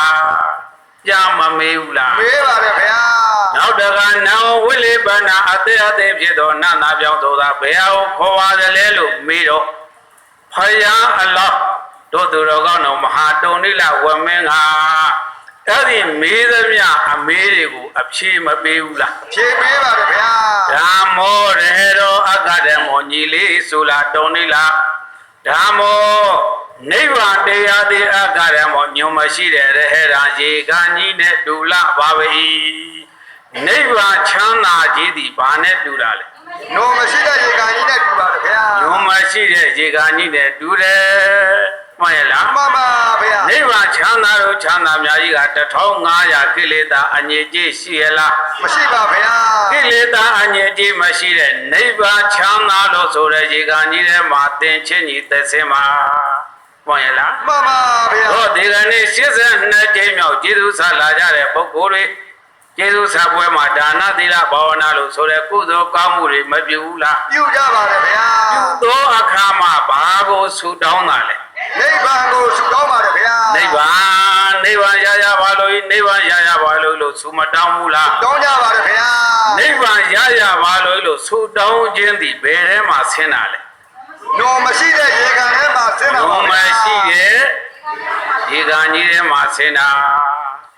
ကြားမမေးဘူးလား မေးပါတယ်ခင်ဗျာ နောက်တခါနောင်ဝိလိပနာအသေးဖြစ်သောနတ်နာပြောင်းဆိုတာဘယ်ဟာကိုခေါ်ပါတယ်လဲလို့မေးတော့ဖယားအလောင်းတို့သူတော်ကောင်းတော်မဟာတုံလိလဝမင်းကအဲ့ဒီမေးသမျှအမေးတွေကိုအဖြေမပေးဘူးလား ဖြေပေးပါတယ်ဗျာ ဓမ္မောရေရောအကတမောညီလေးဆိုလားတုံလိလဓမ္မောနိဗ္ဗာန်တရားသည်အကတမောညုံမရှိတဲ့ရဟရာရေကကြီးနဲ့တူလာပါပဲနိဗ္ဗာန်ချမ်းသာကြီးသည်ဘာနဲ့တူတာလဲ နိုးမရှိတဲ့ရေကန်ကြီးနဲ့ပြပါတယ်ဗျာ ညုံမရှိတဲ့ရေကကြီးနဲ့တူတယ်မှန်ရလား မှန်ပါဗျာ နိဗ္ဗာန်ချမ်းသာတို့ချမ်းသာများကြီးက1500ကိလေသာအငြိကြေးရှိရလား မရှိပါဗျာ ကိလေသာအငြိကြေးမရှိတဲ့နိဗ္ဗာန်ချမ်းသာလို့ဆိုတဲ့ရေကန်ကြီးထဲမှာသင်ချင်းကြီးသက်စင်မှာမှန်ရလား မှန်ပါဗျာ တော့ဒီကနေ့82ကြိမ်မြောက်ကျေးဇူးဆလာကြတဲ့ပုဂ္ဂိုလ်တွေကျေးဇူးဆပွဲမှာဒါနသီလဘာဝနာလို့ဆိုတဲ့ကုသိုလ်ကောင်းမှုတွေမပြုဘူးလား ပြုကြပါတယ်ဗျာ ပြုသောအခါမှာဘာကိုဆူတောင်းတာလဲ နိဗ္ဗာန်ကိုဆုတောင်းပါတယ်ဗျာ နိဗ္ဗာန်ရပါလို့နိဗ္ဗာန်ရပါလို့ဆူမတောင်းဘူးလား တောင်းကြပါတယ်ဗျာ နိဗ္ဗာန်ရပါလို့ဆူတောင်းခြင်းသည်ဘယ်ထဲမှာဆင်းတာလဲ နိုးမရှိတဲ့ရေကန်ထဲမှာဆင်းတာပါ ဘုံ ဗျာ မရှိတဲ့ဒီကံကြီးထဲမှာဆင်းတာ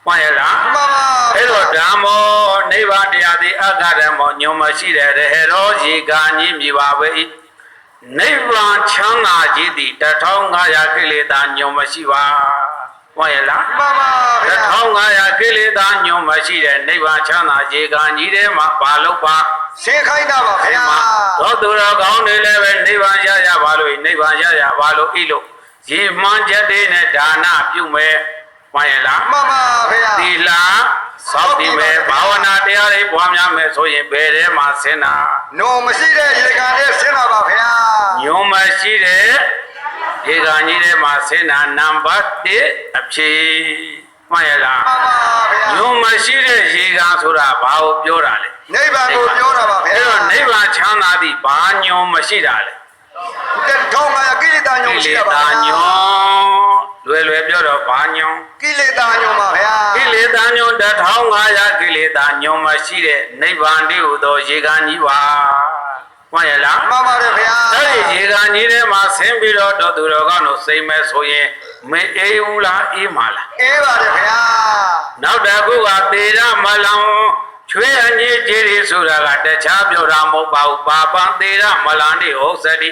မှန်ရလား မှန်ပါ အဲ့တော့ဓမ္မောနိဗ္ဗာန်တရားသည်အကဓမ္မောညုံမရှိတဲ့ရဟရောရေကံကြီးမြည်ပါပဲနိဗ္ဗာန်ချမ်းသာကြီးသည်1500ကိလေသာညုံမရှိပါမှန်ရလား မှန်ပါဗျာ 1500ကိလေသာညုံမရှိတဲ့နိဗ္ဗာန်ချမ်းသာရေကံကြီးထဲမှာဘာလို့ပါ ရှင်းခိုင်းတာပါဗျာ သောသူတော်ကောင်းတွေလည်းပဲနိဗ္ဗာန်ရပါလို့နိဗ္ဗာန်ရပါလို့ဤလို့ရေမှန်းချက်တွေနဲ့ဒါနပြုမယ်မှန်ရလား မှန်ပါဗျာ သီလစောင့်တည်မယ်ဘာဝနာတရားတွေပွားများမယ်ဆိုရင်ဘယ်ထဲမှာဆင်းတာ နိုးမရှိတဲ့ရေကန်ထဲဆင်းတာပါဗျာ ညုံမရှိတဲ့ရေကံကြီးထဲမှာဆင်းတာနံပါတ်1အဖြေမှန်ရလား မှန်ပါဗျာ ညုံမရှိတဲ့ရေကံဆိုတာဘာကိုပြောတာလဲ နိဗ္ဗာန်ကိုပြောတာပါဗျာ အဲ့တော့နိဗ္ဗာန်ချမ်းသာသည်ဘာညုံမရှိတာလဲ 1500ကိလေသာညုံရှိတာပါ ညုံလွယ်ပြောတော့ဘာညုံ ကိလေသာညုံပါဗျာ ကိလေသာညုံ1500ကိလေသာညုံမရှိတဲ့နိဗ္ဗာန်တည်းဟူသောရေကံကြီးပါမှန်ရလား မှန်ပါတယ်ဗျာ အဲ့ဒီရေကံကြီးထဲမှာဆင်းပြီးတော့သူတော်ကောင်းတို့စိတ်မဲ့ဆိုရင်မအေးဘူးလားအေးပါလား အေးပါတယ်ဗျာ နောက်တစ်ခုကသေရမလောင်ချွေးအညစ်ကြေးတွေဆိုတာကတခြားပြောတာမဟုတ်ပါဘူးပါပန်သေရမလန်တွေဟုတ်စတိ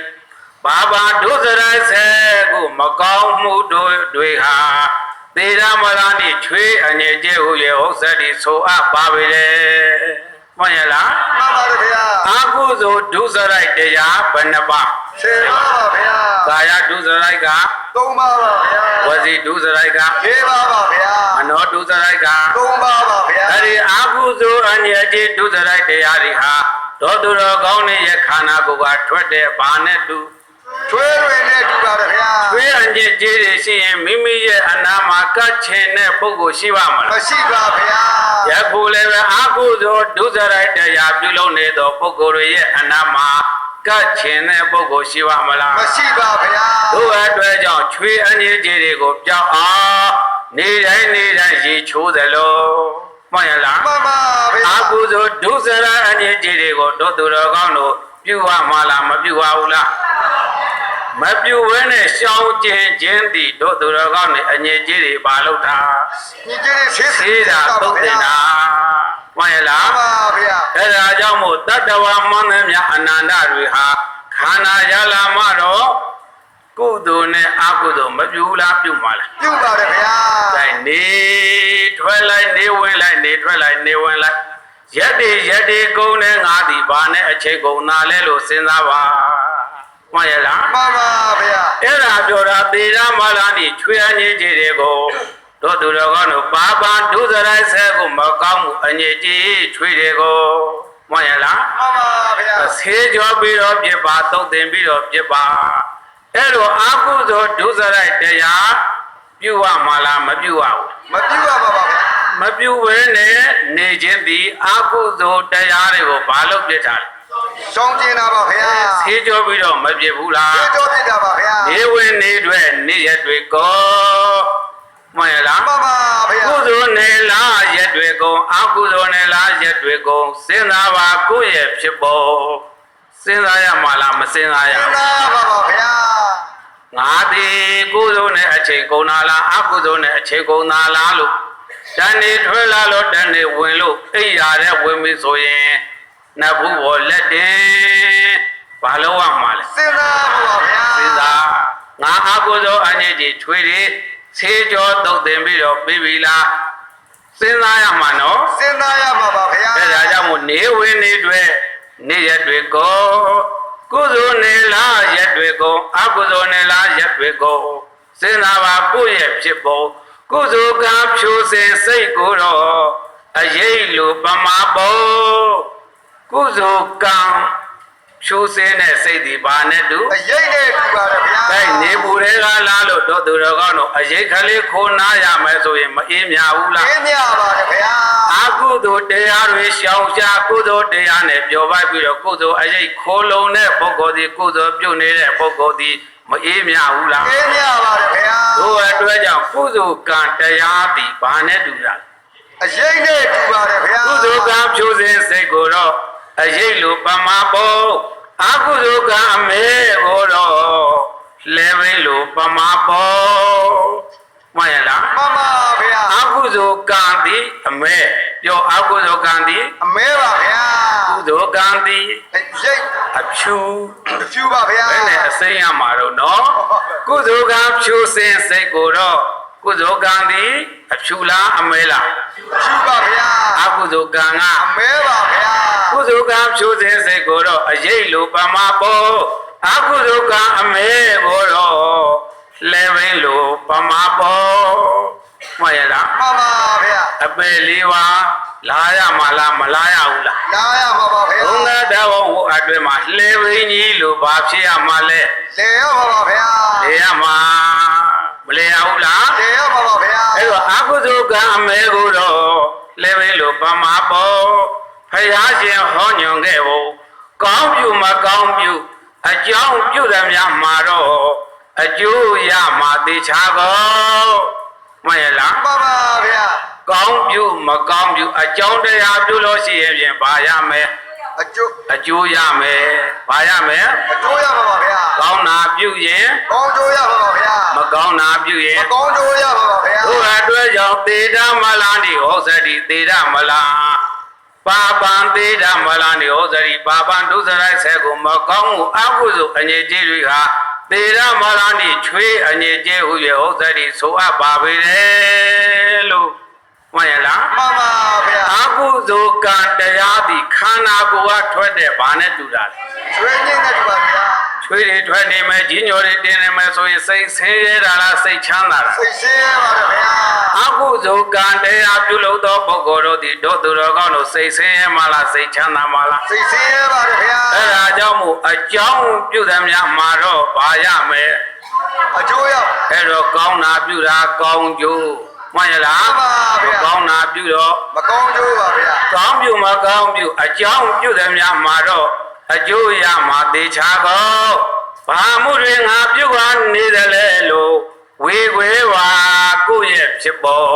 ဘာဘာဒုစရိုက်ဆဲကိုမကောင်းမှုတို့တွေဟာသေရမလန်တွေချွေးအညစ်ကြေးဟူရဲ့ဟုတ်စတိဆိုအပ်ပါပဲလေမှန်ရလား မှန်ပါတယ်ဗျာ အာဟုဇုဒုစရိုက်တရားဘယ်နှပါ 10ပါပါဗျာ ကာယဒုစရိုက်က 3ပါပါဗျာ ဝစီဒုစရိုက်က 4ပါပါဗျာ မနောဒုစရိုက်က 3ပါပါဗျာ အဲ့ဒီအာဟုဇုအညေတိဒုစရိုက်တရားတွေဟာဒေါသူတော်ကောင်းရဲ့ခန္ဓာကိုယ်ကထွက်တဲ့ဘာနဲ့တူ ချွေးတွေနဲ့တူပါတယ်ဗျာ ချွေးအညစ်ကြေးတွေရှိရင်မိမိရဲ့အနာမှာကတ်ချင်တဲ့ပုဂ္ဂိုလ်ရှိပါမလား မရှိပါဗျာ ယခုလည်းပဲအာဟုဇုဒုစရိုက်တရားပြုလုပ်နေသောပုဂ္ဂိုလ်တွေရဲ့အနာမှာကတ်ချင်တဲ့ပုဂ္ဂိုလ်ရှိပါမလား မရှိပါဗျာ တို့အတွက်ကြောင့်ချွေးအညစ်ကြေးတွေကိုပြောင်းအောင်နေတိုင်းရေချိုးသလိုမှန်ရလား မှန်ပါဗျာ အာဟုဇုဒုစရိုက်အညစ်ကြေးတွေကိုတို့သူတော်ကောင်းတို့ပြုရမှာလားမပြုပါဘူးလားမပြုဘဲနဲ့ရှောင်ကျင်ခြင်းသည်တို့သူတော်ကောင်းနဲ့အညစ်အကြေးတွေပါလို့တာ ညီကြီးတွေ သေးတာသုတ်တင်တာမှန်ရလား မှန်ပါဗျာ အဲဒါကြောင့်မို့တတ္တဝါမှန်သမျှအနန္တတွေဟာခန္ဓာရလာမှတော့ကုသိုလ်နဲ့အကုသိုလ်မပြုလားပြုမှာလား ပြုပါတယ်ဗျာ ဒါနေထွက်လိုက်နေဝင်လိုက်နေထွက်လိုက်နေဝင်လိုက်ရက်တွေကုန်တဲ့ငါသည်ဘာနဲ့အချိန်ကုန်နာလဲလို့စဉ်းစားပါမှန်ရလား မှန်ပါဗျာ အဲ့ဒါပြောတာသေရမလားဒီချွေအငြိကြီးတွေကိုတို့သူတော်ကောင်းတို့ပါပါဒုစရိုက်ဆဲကိုမကောင်းမှုအငြိကြီးချွေတွေကိုမှန်ရလား မှန်ပါဗျာ ဆေးကြောပြီးတော့ပြစ်ပါသုတ်တင်ပြီးတော့ပြစ်ပါအဲ့လိုအာဟုဇောဒုစရိုက်တရားပြုရမှာလားမပြုရဘူး မပြုရပါပါဗျာ မပြုဘဲနဲ့နေခြင်းသည်အာဟုဇောတရားတွေကိုဘာလို့ပြစ်တာလဲ ရှောင်းကျင်တာပါဗျာ ဆေးကြောပြီးတော့မပြစ်ဘူးလား ကျေတော်ပြတာပါဗျာ နေဝင်နေတွေ့နေရက်တွေကိုမှန်ရလား မှန်ပါဗျာ ကုသိုလ်နေလားရက်တွေကိုအကုသိုလ်နေလားရက်တွေကိုစဉ်းစားပါကိုယ့်ရဲ့ဖြစ်ပေါ်စဉ်းစားရမှာလားမစဉ်းစားရ မှန် ဘူး ပါပါဗျာ ငါဒီကုသိုလ်နဲ့အချိန်ကုန်တာလားအကုသိုလ်နဲ့အချိန်ကုန်တာလားလို့တန်နေထွဲလာလို့တန်နေဝင်လို့အိယာတဲ့ဝင်ပြီဆိုရင်နတ်ဘူးဘောလက်တင်ဘာလို့ရမှာလဲ စဉ်းစားပါဗျာ စဉ်းစားငါအကုသိုလ်အညစ်အကြေးချွေတွေဆေးကြောတုတ်တင်ပြီးတော့ပြီးပြီလားစဉ်းစားရမှာနော် စဉ်းစားရပါပါဗျာ အဲဒါကြောင့်မို့နေဝင်နေတွေနေရက်တွေကိုကုသိုလ်နေလားရက်တွေကိုအကုသိုလ်နေလားရက်တွေကိုစဉ်းစားပါကိုယ့်ရဲ့ဖြစ်ပုံကုသိုလ်ကံဖြူစင်စိတ်ကိုတော့အရေးလိုပမာပုံကုသိုလ်ကံဖြူစင်တဲ့စိတ်ဒီဘာနဲ့တူ အရေးနဲ့တူပါတယ်ဗျာ အဲနေပူတွေကလားလို့တို့သူတော်ကောင်းတို့အရေးခလေးခိုးနာရမယ်ဆိုရင်မအေးမြဘူးလား အင်းမြပါတယ်ဗျာ အာကုသိုလ်တရားတွေရှောင်ရှားကုသိုလ်တရားနဲ့ပျော်ပိုက်ပြီးတော့ကုသိုလ်အရေးခိုးလုံတဲ့ပုဂ္ဂိုလ်ဒီကုသိုလ်ပြုနေတဲ့ပုဂ္ဂိုလ်ဒီမအေးမြဘူးလား အင်းမြပါတယ်ဗျာ တို့အတွက်ကြောင့်ကုသိုလ်ကံတရားဒီဘာနဲ့တူတာ အရေးနဲ့တူပါတယ်ဗျာ ကုသိုလ်ကံဖြူစင်စိတ်ကိုတော့အရေးလိုပမာပုံအာကုသိုလ်ကံအမဲကိုတော့လဲဝဲလိုပမာပုံမှန်ရလား မှန်ပါဗျာ အာကုသိုလ်ကံဒီအမဲပြောအာကုသိုလ်ကံဒီ အမဲပါဗျာ ကုသိုလ်ကံဒီ အရေး အဖြူ ဖြူပါဗျာ ဘယ်နဲ့အစိမ်းရမှာတော့နော်ကုသိုလ်ကံဖြူစင်စိတ်ကိုတော့ကုသိုလ်ကံဒီအဖြူလားအမဲလား ဖြူပါဗျာ အကုသိုလ်ကံက အမဲပါဗျာ ကုသိုလ်ကံဖြူစင်စိတ်ကိုတော့အရေးလိုပမာပေါ်အကုသိုလ်ကံအမဲကိုတော့လဲဝင်းလိုပမာပေါ်မှန်ရလား မှန်ပါဗျာ အပေလေးပါလာရမှာလားမလာရဘူးလား လာရမှာပါဗျာ ဘုံနာတော်ဟိုအတွင်းမှာလဲဝင်းကြီးလိုဘာဖြစ်ရမှာလဲ လေရမှာပါဗျာ လေရမှာမလဲရဘူးလား လေရမှာပါဗျာ အဲ့တော့အကုသိုလ်ကံအမဲကိုတော့လဲဝင်းလိုပမာပေါ်ဖယားရှင်ဟောညွန်ခဲ့ဖို့ကောင်းပြုမကောင်းပြုအကြောင်းပြုတယ်များမှာတော့အကျိုးရမှာတေချာကောမှန်ရလား မှန်ပါဗျာ ကောင်းပြုမကောင်းပြုအကြောင်းတရားပြုလို့ရှိရင်ဖြင့်ဘာရမယ် အကျိုး အကျိုးရမယ်ဘာရမယ် အကျိုးရမှာပါဗျာ ကောင်းတာပြုရင် ကောင်းကျိုးရမှာပါဗျာ မကောင်းတာပြုရင် မကောင်းကျိုးရမှာပါဗျာ တို့အတွက်ကြောင့်သေဒမလားဒီဟောစတိသေဒမလားပါပံသေဒမလားဒီဟောစတိပါပံဒုစရိုက်ဆဲကိုမကောင်းမှုအကုသိုလ်အငြိကျေးတွေဟာသေဒမလားဒီချွေးအငြိကျေးဟုရဲ့ဟောစတိဆိုအပ်ပါပေတယ်လို့မှန်ရလား မှန်ပါဗျာ အကုသိုလ်ကံတရားသည်ခန္ဓာကိုယ်ကထွက်တဲ့ဘာနဲ့တူတာလဲ ကျွေးငင်းတဲ့တူပါဗျာ ချွေးတွေထွက်နေမယ်ကြီးညိုတွေတင်းနေမယ်ဆိုရင်စိတ်ဆင်းရဲတာလားစိတ်ချမ်းသာတာ စိတ်ဆင်းရဲပါတယ်ဗျာ အကုသိုလ်ကံတရားပြုလုပ်သောပုဂ္ဂိုလ်တို့သည်တို့သူတော်ကောင်းတို့စိတ်ဆင်းရဲမှလားစိတ်ချမ်းသာမှလား စိတ်ဆင်းရဲပါတယ်ဗျာ အဲ့ဒါကြောင့်မို့အကြောင်းပြုသမျှမှာတော့ပါရမယ် အကျိုးရောက် အဲ့တော့ကောင်းတာပြုတာကောင်းကျိုးမှန်ရလား ပါဗျာ ကောင်းတာပြုတော့ မကောင်းကျိုးပါဗျာ ကောင်းပြုမကောင်းပြုအကြောင်းပြုသမျှမှာတော့အကျိုးရမှာတေချာကောဘာမှုတွေငါပြုကနေတယ်လေလို့ဝေခွေပါကိုယ့်ရဲ့ဖြစ်ပေါ်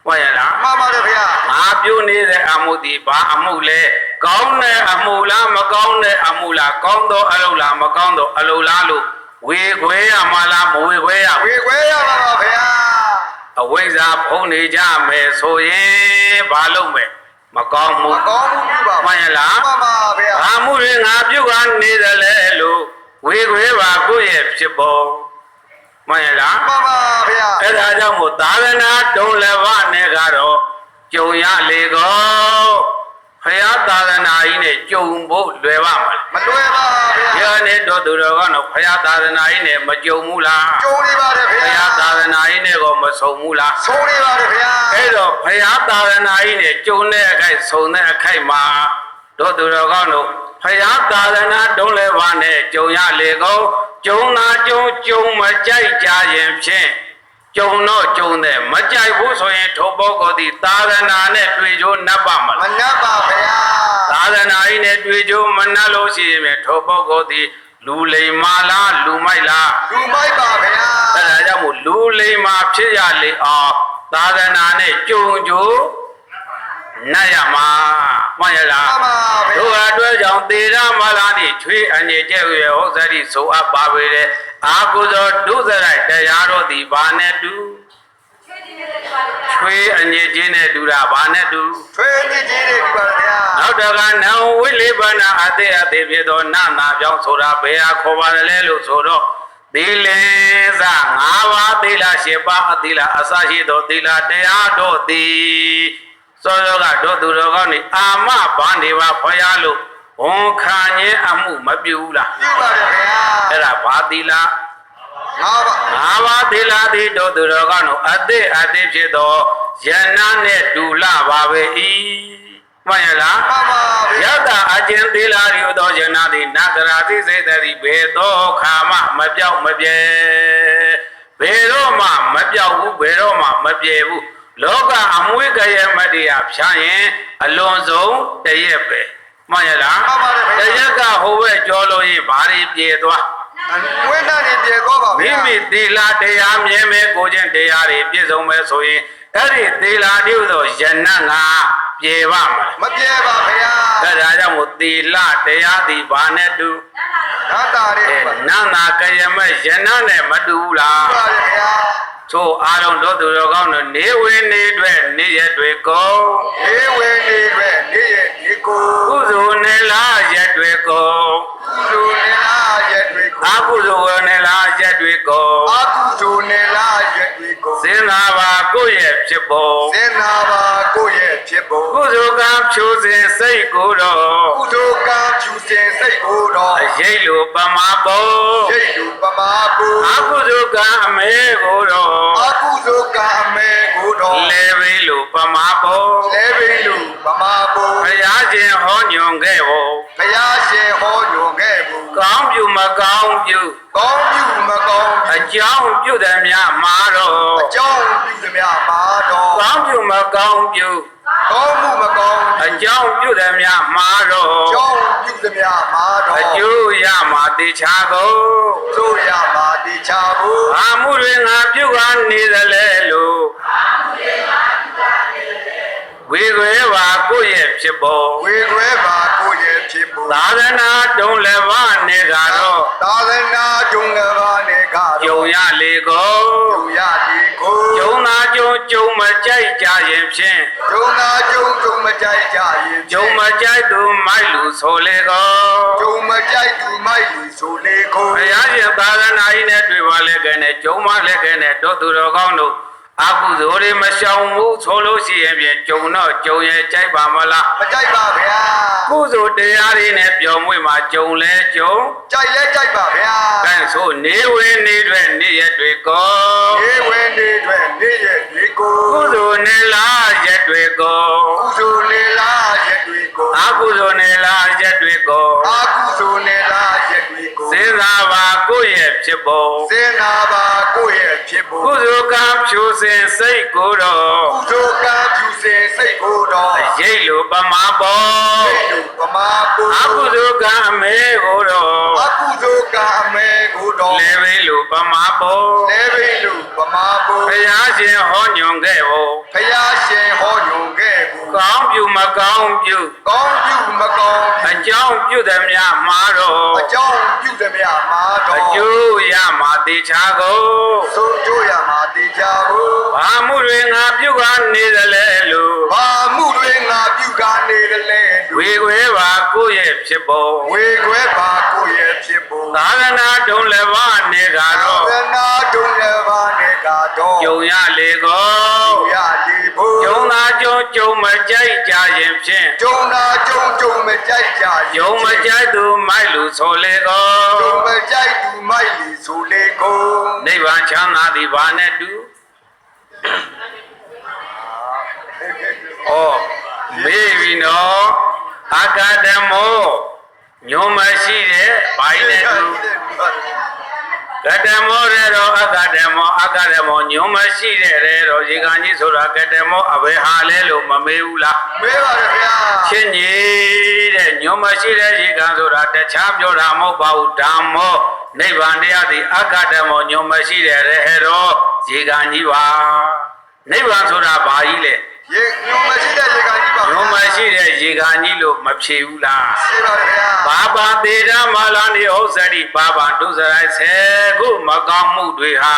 မှန်ရလား မှန်ပါတယ်ဗျာ ငါပြုနေတဲ့အမှုဒီဘာအမှုလဲကောင်းတဲ့အမှုလားမကောင်းတဲ့အမှုလားကောင်းသောအလုပ်လားမကောင်းသောအလုပ်လားလို့ဝေခွေရမှာလားမဝေခွေရ ဝေခွဲရပါပါဗျာ အဝိဇ္ဇာဖုံးနေကြမယ်ဆိုရင်ဘာလုပ်မယ်မကောင်းမှု မကောင်းမှုပြုပါ မှန်ရလား မှန်ပါဗျာ ဘာမှုတွေငါပြုကနေတယ်လေလို့ဝေခွေပါကိုယ့်ရဲ့ဖြစ်ပေါ်မှန်ရလား မှန်ပါဗျာ အဲ့ဒါကြောင့်မို့သာသနာတုံးလည်းဗနဲ့ကတော့ကြုံရလေကောဖရာသာသနာကြီးနဲ့ကြုံဖို့လွယ်ပါမလား မလွယ်ပါဗျာ ဒီနေ့တော့သူတော်ကတော့ဖရာသာသနာကြီးနဲ့မကြုံဘူးလား ကျုံနေပါတယ် ဖ ဗျာ ရာသာသနာကြီးနဲ့ကောမဆုံဘူးလား ဆုံးနေပါတယ်ဗျာ အဲ့တော့ဖရာသာသနာကြီးနဲ့ကြုံတဲ့အခိုက်ဆုံတဲ့အခိုက်မှာတို့သူတော်ကောင်းတို့ဖရာသာသနာတုံးလည်းဗနဲ့ကြုံရလေကောကြုံသာကြုံမကြိုက်ကြရင်ဖြင့်ကျုံတော့ကျုံတယ်မကြိုက်ဘူးဆိုရင်ထိုပုဂ္ဂိုလ်သည်သာသနာနဲ့တွေ့ကြုံနှပ်ပါမ မ လား နှက်ပါဗျာ သာသနာကြီးနဲ့တွေ့ကြုံမနှပ်လို့ရှိရင်ထိုပုဂ္ဂိုလ်သည်လူလိမ္မာလားလူမိုက်လား လူမိုက်ပါဗျာ အဲဒါကြောင့်မို့လူလိမ္မာဖြစ်ရလေအောင်သာသနာနဲ့ကြုံကြုံနှပ်ရမှာမှန်ရလား မှန်ပါဗျာ တို့အတွက်ကြောင့်သေရမလားဒီချွေးအနေကျဲ့ရဟောစတိဆိုအပ်ပါပေတဲ့အာကုသောဒုစရိုက်တရားတော်သည်ဘာနဲ့တူချွေးအနေချင်းနဲ့တူတာဘာနဲ့တူ ထွေးကြည့်ကြည့်နေပြီပါဗျာ နောက်တကနံဝိလိပနာအသေးအသေးဖြစ်သောနာနာပြောင်းဆိုတာဘယ်ဟာခေါ်ပါလဲလို့ဆိုတော့သီလစ၅ပါးသီလ၈ပါးအသီလအစရှိသောသီလတရားတို့သည်စောစောကတို့သူတော်ကောင်းနေအာမဘာနေပါဖွာရလို့ဝန်ခံခြင်းအမှုမပြုဘူးလား ပြုပါတယ်ဗျာ အဲ့ဒါဘာသီလ ငါပါ ငါးပါးသီလသည်တို့သူတော်ကောင်းတို့အသေးဖြစ်သောယန္နာနဲ့တူလာပါပဲဤမှန်ရလား မှန်ပါဗျာ ယတအကျဉ်သီလာရီသောယန္နာသည်နတရာသိစေတည်းဘေသောခါမမပြောက်မပြဲဘယ်တော့မှမပြောက်ဘူးဘယ်တော့မှမပြဲဘူးလောကအမွေးကရဲ့မတရားဖြာရင်အလွန်ဆုံးတရက်ပဲမှန်ရလား မှန်ပါတယ် တ ဗျာ ရက်ကဟိုဘက်ကြောလို့ရင်ဘာတွေပြေသွား ဝိညာဉ်နေပြေတော့ပါ မိ ဗျာ မိသီလတရားမြဲမဲကိုခြင်းတရားတွေပြည့်စုံမဲဆိုရင်အဲ့ဒီသီလတိဟုသောယန္နငါပြေပါမလား မပြေပါဗျာ အဲ့ဒါကြောင့်မို့သီလတရားသည်ဘာနဲ့တူ ဓာတာလေးပါ နန္နာကယမယန္နနဲ့မတူဘူးလား ပါတယ်ဗျာ သို့အားလုံးတို့သူတော်ကောင်းတို့နေဝေနေတွေနေရတွေကို ေဝေနေရွယ်နေရဒီကို ကုသိုလ်နေလားရက်တွေကို လူနေလားရက်တွေကို အကုသိုလ်နေလားရက်တွေကို အာကုသိုလ်နေလားရက်တွေကို စဉ်းစားပါကိုယ့်ရဲ့ဖြစ်ပေါ် စင်နာပါကိုယ့်ရဲ့ဖြစ်ဖို့ ကုသိုလ်ကံဖြိုးစဉ်စိတ်ကိုယ်တော် ကုသိုလ်ကံဖြူစင်စိတ်ကိုတော့ အရေးလိုပမာပေါ် ရိတ်လူပမာကို အကုသိုလ်ကံအမေကိုယ်တော် အာကုသိုလ်ကံအမေကိုတော့ လေဝေလိုပမာပေါ် လဲဘိလူပမာကို ဘုရားရှင်ဟောညွန်ခဲ့ဖို့ ဘုရားရှင်ဟောညွန်ခဲ့ဘူး ကောင်းပြုမကောင်းပြု ကောင်းပြုမကောင်း အကြောင်းပြုသည်များမှာတော့ အကြောင်းပြုသမျှမှာတော့ ကောင်းပြုမကောင်းပြု ကောင်းမှုမကောင်း အကြောင်းပြုသည်များမှာတော့ အကြောင်းပြုသမျှမှာတော့ အကျိုးရမှာတေချာကို တို့ရမှာတိချဖို့ အာမှုတွေငါပြုကနေသလဲလို့ဝေခွေပါကိုယ့်ရဲ့ဖြစ်ပေါ် ဝေခွဲပါကိုယ့်ရဲ့ဖြစ်ဖို့ သာသနာတုံးလည်းဗနေကတော့ သာသနာကျုံကဘာနေက ကြုံရလေကို ကျုံရဒီကို ကျုံသာကြုံမကြိုက်ကြရင်ဖြင့် ကျုံသာကျုံမကြိုက်ကြရင် ကျုံမကြိုက်သူမိုက်လူဆိုလေကို ကျုံမကြိုက်သူမိုက်လူဆိုလေကို ဘုရားရှင်သာသနာကြီးနဲ့တွေ့ပါလေကဲနဲ့ကျုံမလေကဲနဲ့တို့သူတော်ကောင်းတို့အကုသိုလ်တွေမရှောင်ဘူးဆိုလို့ရှိရင်ဖြင့်ကျုံတော့ကျုံရဲ့ကြိုက်ပါမလား မကြိုက်ပါဗျာ က ကုသိုလ်တရားတွေနဲ့ပျော်မွေ့မှာကြုံလဲကြုံ ကြိုက်လဲကြိုက်ပါဗျာ ကဲဆိုနေဝေနေတွေနေ့ရက်တွေကို နေဝင်နေတွေနေရဲ့ဒီကို ကုသိုလ်နေလားရက်တွေကို ကုသိုလ်နေလားရက်တွေကို အကုသိုလ်နေလားရက်တွေကို အာကုသိုလ်နေလားရက်တွေကို စဉ်းစားပါကိုယ့်ရဲ့ဖြစ်ဖို့ စေနာပါကိုယ့်ရဲ့ဖြစ်ဖို့ ကုသိုလ်ကံဖြူစင်စိတ်ကိုယ်တော် ကုသိုလ်ကံပြုစေစိတ်ကိုတော် ရိတ်လိုပမာပေါ် စိတ်တို့ပမာပု အကုသိုလ်ကံအမေကိုယ်တော် အကုသိုလ်ကံအမေကိုတော် လေဝေလိုပမာပေါ် လဲဘိလို့ပမာပု ဘုရားရှင်ဟောညွန်ခဲ့ဖို့ ဖယားရှင်ဟောညွန်ခဲ့ဘူး ကောင်းပြုမကောင်းပြု ကောင်းပြုမကောင်း အကြောင်းပြုသည်များမှာတော့ အကြောင်းပြုသည်မြတ်မှာတော် အကျိုးရမှာတေချာကို ဆုံးကျိုးရမှာတေချာဘူး ဘာမှုတွေငါပြုကနေသလဲလို့ ဘာမှုတွေငါပြုကနေတယ်လဲ ဝေခွဲပါကိုယ့်ရဲ့ဖြစ်ဖို့ ဝေခွဲပါကိုယ့်ရဲ့ဖြစ်ဖို့ သာသနာတုံးလည်းဘာနေကြတော့ သနာတုံးလည်းပါနဲ့ကတော့ ကြုံရလေကို ရလီဖို့ ကြုံသာကြုံမကြိုက်ကြရင်ဖြင့် ကျုံနာကျုံမကြိုက်ကြ ကြုံမကြိုက်သူမိုက်လူဆိုလေကို ကျုံမကြိုက်သူမိုက်လီဆိုလေကို နိဗ္ဗာန်ချမ်းသာသည်ဘာနဲ့တူဩမေးပြီနော်အာဂတမောညုံမရှိတဲ့ဘိုင်းနဲ့တူကတမောရဲတော့အကတမောညုံမရှိတဲ့ရဲတော့ရေကန်ကြီးဆိုတာကတမောအဘယ်ဟာလဲလို့မမေးဘူးလား မေးပါရဗျာ ချင်းကြီးတဲ့ညုံမရှိတဲ့ရေကန်ဆိုတာတခြားပြောတာမဟုတ်ပါဘူးဓမ္မောနိဗ္ဗာန်တရားသည်အကတမောညုံမရှိတဲ့ရဲဟဲ့တော့ရေကန်ကြီးပါနိဗ္ဗာန်ဆိုတာဘာကြီးလဲ ရေညုံမရှိတဲ့ရေကန်ကြီးပါ ညုံမရှိတဲ့ရေကန်ကြီးလို့မဖြေဘူးလား ရှိပါရဗျာ ဘာဘာသေဓမ္မလာနေဥစ္စရိဘာဘာဒုစရိုက်ဆေခုမကောင်းမှုတွေဟာ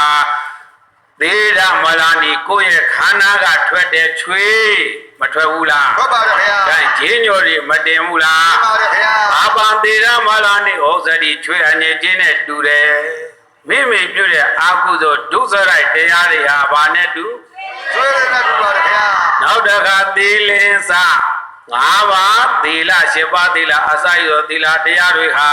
သေဓမ္မလာနေကိုယ့်ရဲ့ခန္ဓာကထွက်တဲ့ချွေးမထွက်ဘူးလား ဟုတ်ပါရဗျာ ဒါဂျင်းညိုတွေမတင်ဘူးလား ဟုတ်ပါရဗျာ ဘာဘာသေဓမ္မလာနေဥစ္စရိချွေးအနေချင်းနဲ့တူတယ်မိမိပြုတဲ့အာဟုသောဒုစရိုက်တရားတွေဟာဘာနဲ့တူ ဆွေးရနေပါရဗျာ နောက်တစ်ခါသီလင်္စ၅ပါးသီလ၈ပါးသီလအစရသောသီလတရားတွေဟာ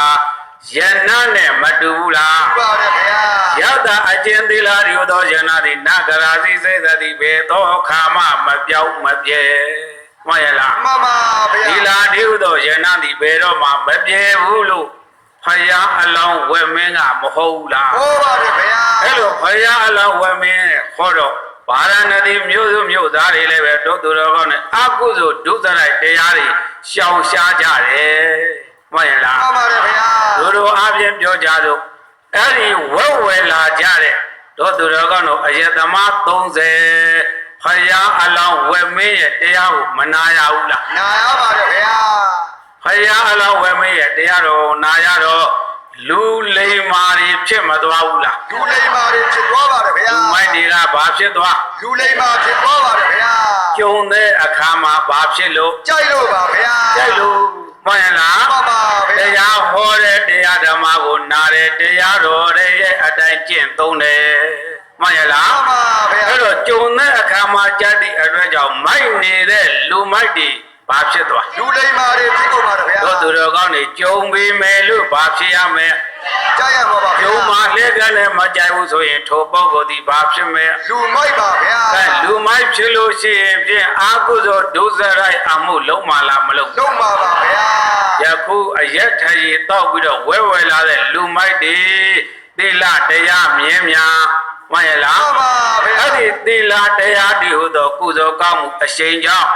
ယန္နနဲ့မတူဘူးလား ဟုတ်ပါရဗျာ ယတအကျဉ်သီလရီသောယန္နသည်နဂရာစီစေသတိဘေသောခါမမပြောင်းမပြဲမှန်ရလား မမဗျာ သီလဒီဟုသောယန္နသည်ဘယ်တော့မှမပြဲဘူးလို့ဖယားအလောင်းဝယ်မင်းကမဟုတ်ဘူးလား ဟုတ်ပါရဗျာ အဲ့လိုဖယားအလောင်းဝယ်မင်းခေါ်တော့ဗာရဏသီမြို့စုမြို့သားတွေလည်းပဲတို့သူတော်ကောင်းနဲ့အကုသိုလ်ဒုစရိုက်တရားတွေရှောင်ရှားကြတယ်မှန်ရလား ဟုတ်ပါရဗျာ တို့တို့အပြင်းပြောကြစို့အဲ့ဒီဝက်ဝယ်လာကြတဲ့တို့သူတော်ကောင်းတို့အယတမ30ဖယားအလောင်းဝယ်မင်းရဲ့တရားကိုမနာရဘူးလား နာရပါရဗျာ ဖယားအလောင်းဝယ်မင်းရဲ့တရားတော်နာရတော့လူလိမ္မာတွေဖြစ်မသွားဘူးလား လူလိမ္မာတွေဖြစ်သွားပါရဗျာ လူမိုက်တွေကဘာဖြစ်သွား လူလိမ္မာဖြစ်သွားပါရဗျာ ကျုံတဲ့အခါမှာဘာဖြစ်လို့ ကြိုက်လို့ပါဗျာ ကြိုက်လို့မှန်လား မှန်ပါဗျာ တရားဟောတဲ့တရားဓမ္မကိုနားတယ်တရားတော်ရဲ့အတိုင်းကျင့်သုံးတယ်မှန်လား မှန်ပါဗျာ အဲ့တော့ကျုံတဲ့အခါမှာကြတဲ့အတွက်ကြောင့်မိုက်နေတဲ့လူမိုက်တွေဘာဖြစ်သွား လူလိမ္မာတွေဖြစ်ကုန်ပါရဗျာ တို့သူတော်ကောင်းတွေကျုံပြီးမယ်လို့ဘာဖြစ်ရမလဲ ကြိုက်ရမှာပါ ကျုံ ဗျာ မှာလက်ကလည်းမကြိုက်ဘူးဆိုရင်ထိုပုဂ္ဂိုလ်ဒီဘာဖြစ်မလဲ လူမိုက်ပါဗျာ အဲလူမိုက်ဖြစ်လို့ရှိရင်ဖြင့်အာဟုသောဒုစရိုက်အမှုလုံးမလားမလုံး လုံးပါပါဗျာ ယခုအရက်ထရီတောက်ပြီးတော့ဝဲလာတဲ့လူမိုက်တွေသီလတရားမြင်းများမှန်ရလား မှန်ပါဗျာ အဲ့ဒီသီလတရားတွေဟူသောကုသိုလ်ကောင်းမှုအရှိန်ကြောင့်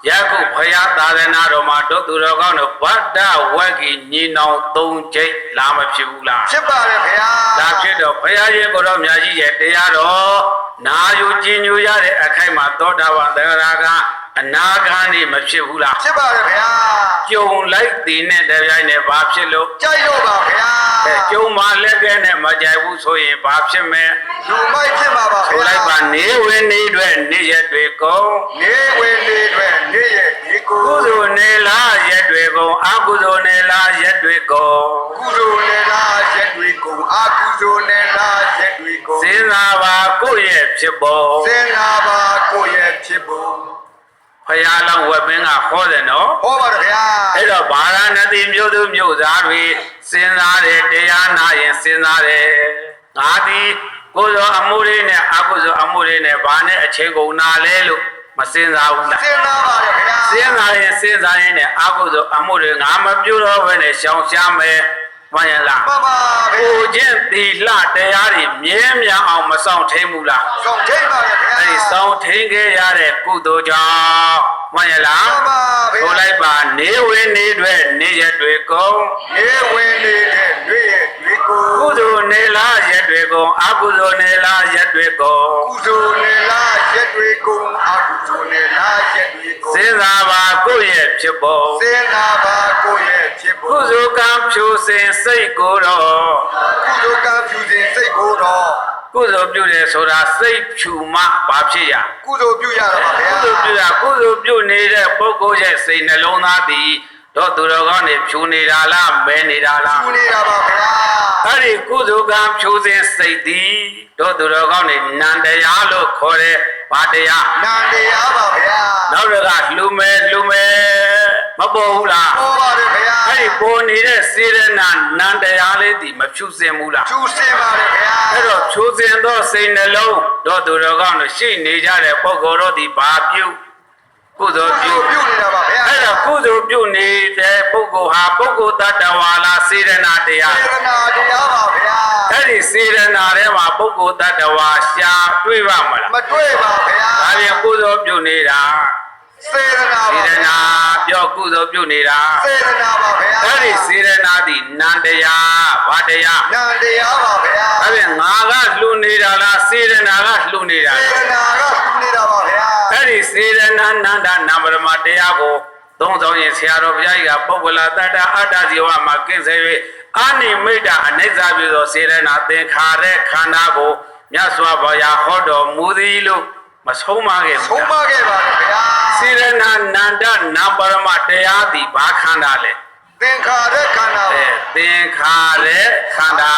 ယခုဘုရားသာသနာတော်မှာတို့သူတော်ကောင်းတို့ဗတ္တဝဂ္ဂီညီနောင်၃ချိန်လာမဖြစ်ဘူးလား ဖြစ်ပါရဗျာ ဒါဖြစ်တော့ဘုရားရှင်ကိုယ်တော်မြတ်ကြီးရဲ့တရားတော်နာယူကြည်ညိုရတဲ့အခိုက်မှာသောတာပန်သဂရာကအနာဂါနေမဖြစ်ဘူးလား ဖြစ်ပါရဗျာ ကျုံလိုက်တည်နဲ့တပြိုင်နဲ့ဘာဖြစ်လို့ ကြိုက်လို့ပါဗျာ ကျုံမှာလက်ကဲနဲ့မကြိုက်ဘူးဆိုရင်ဘာဖြစ်မဲ လူမိုက်ဖြစ်မှာပါ ဆို ဗျာ လိုက်ပါနေဝင်နေတွေနေရက်တွေကုန် နေဝင်နေတွေနေရဲ့ဒီကို ကုသိုလ်နေလားရက်တွေကုန်အကုသိုလ်နေလားရက်တွေကုန် ကုသိုလ်နေလားရက်တွေကိုအာကုသိုလ်နေလားရက်တွေကို စဉ်းစားပါကိုယ့်ရဲ့ဖြစ်ပေါ် စင်နာပါကိုယ့်ရဲ့ဖြစ်ဖို့ ဖ ရားလောင်းဝက်ပင်ကဟောတယ်နော် ဟောပါတယ်ဗျာ အဲ့တော့ဗာရာဏသီမြို့သူမြို့သားတွေစဉ်းစားတယ်တရားနာရင်စဉ်းစားတယ်ငါသည်ကိုယ်တော်အမှုလေးနဲ့အကုသိုလ်အမှုလေးနဲ့ဘာနဲ့အချိန်ကုန်နာလဲလို့မစဉ်းစားဘူးလား စဉ်းစားပါတယ်ဗျာ စဉ်းစားရင်နဲ့အကုသိုလ်အမှုတွေငါမပြုတော့ဘဲနဲ့ရှောင်ရှားမယ်မှန်ရလား မှန်ပါဗျာ ကိုချင်းသီလတရားတွေမြဲမြံအောင်မဆောင်ထိန်ဘူးလား ဆောင်ထိန်ပါဗျာ အဲ့ဒီဆောင်ထိန်ခဲ့ရတဲ့ကုသိုလ်ကြောင့်မှန်ရလား မှန်ပါဗျာ ဆိုလိုက်ပါနေဝင်နေတွေနေရက်တွေကုန် နေဝင်နေတဲ့တွေ့ရဲ့တွေ့ကို ကုသိုလ်နေလားရက်တွေကုန်အကုသိုလ်နေလားရက်တွေကုန် ကုသိုလ်နဲ့လားရက်တွေကုန်အကုသိုလ်နဲ့လားရက်တွေကုန် စဉ်းစားပါကိုယ့်ရဲ့ဖြစ်ပုံ စဉ်းစားပါကိုယ့်ရဲ့ဖြစ်ဖို့ ကုသိုလ်ကံဖြူစင်စိတ်ကိုယ်တော် ကုသိုလ်ကံဖြူစဉ်စိတ်ကိုတော့ ကုသိုလ်ပြုတယ်ဆိုတာစိတ်ဖြူမှဘာဖြစ်ရ ကုသိုလ်ပြုရတာပါဗျာ ကုသိုလ်ပြုနေတဲ့ပုဂ္ဂိုလ်ရဲ့စိတ်နှလုံးသားသည်တော့သူတော်ကောင်းနေဖြူနေတာလားမဲနေတာလား ပြုနေတာပါဗျာ အဲ့ဒီကုသိုလ်ကံဖြူစင်စိတ်သည်တော့သူတော်ကောင်းနေနန္တရားလို့ခေါ်တယ်ဘာတရား နာတရားပါဗျာ နောက်တော့ကလှူမယ်မပေါ်ဘူးလား ဟောပါတယ်ဗျာ အဲ့ဒီပေါ်နေတဲ့စေရနာနန္တရားလေးဒီမဖြူစင်ဘူးလား ဖြူစင်ပါတယ်ဗျာ အဲ့တော့ဖြူစင်သောစိတ်နှလုံးတော့သူတော်ကောင်းတို့ရှိနေကြတဲ့ပုဂ္ဂိုလ်တို့ဒီဘာပြုကုသိုလ်ပြု ပြုနေတာပါဗျာ အဲ့တော့ကုသိုလ်ပြုနေတဲ့ပုဂ္ဂိုလ်ဟာပုဂ္ဂိုလ်တ attva လားစေရနာတရား စေရနာတရားပါဗျာ အဲ့ဒီစေရနာထဲမှာပုဂ္ဂိုလ်တ attva ရှာတွေ့ပါမလား မတွေ့ပါဗျာ ဒါပြန်ကုသိုလ်ပြုနေတာ စေရနာ စေ ပါ ရနာပြောကုသိုလ်ပြုနေတာ စေရနာပါဗျာ အဲ့ဒီစေရနာသည်နန္တရားဘာတရား နာတရားပါဗျာ ဒါပြန်ငါကလှူနေတာလားစေရနာကလှူနေတာ စေရနာကပြုနေတာပါဗျာ အဲ့ဒီစေရနာနန္ဒနာမရမတရားကိုသုံးဆောင်ရင်ဆရာတော်ဘုရားကြီးကပုဂ္ဂလတတ္တအတ္တဇီဝမှာကင်းစေ၍အာနိမိတ်တအနိစ္စပြုသောစေရနာသင်္ခါရခန္ဓာကိုမြတ်စွာဘုရားဟောတော်မူသည်လို့မဆုံးမခဲ့ဘူး ဆုံးမခဲ့ပါတယ်ဗျာ စေရနာနန္ဒနာပရမတရားသည်ဘာခန္ဓာလဲ သင်္ခါရခန္ဓာ သင်္ခါရခန္ဓာ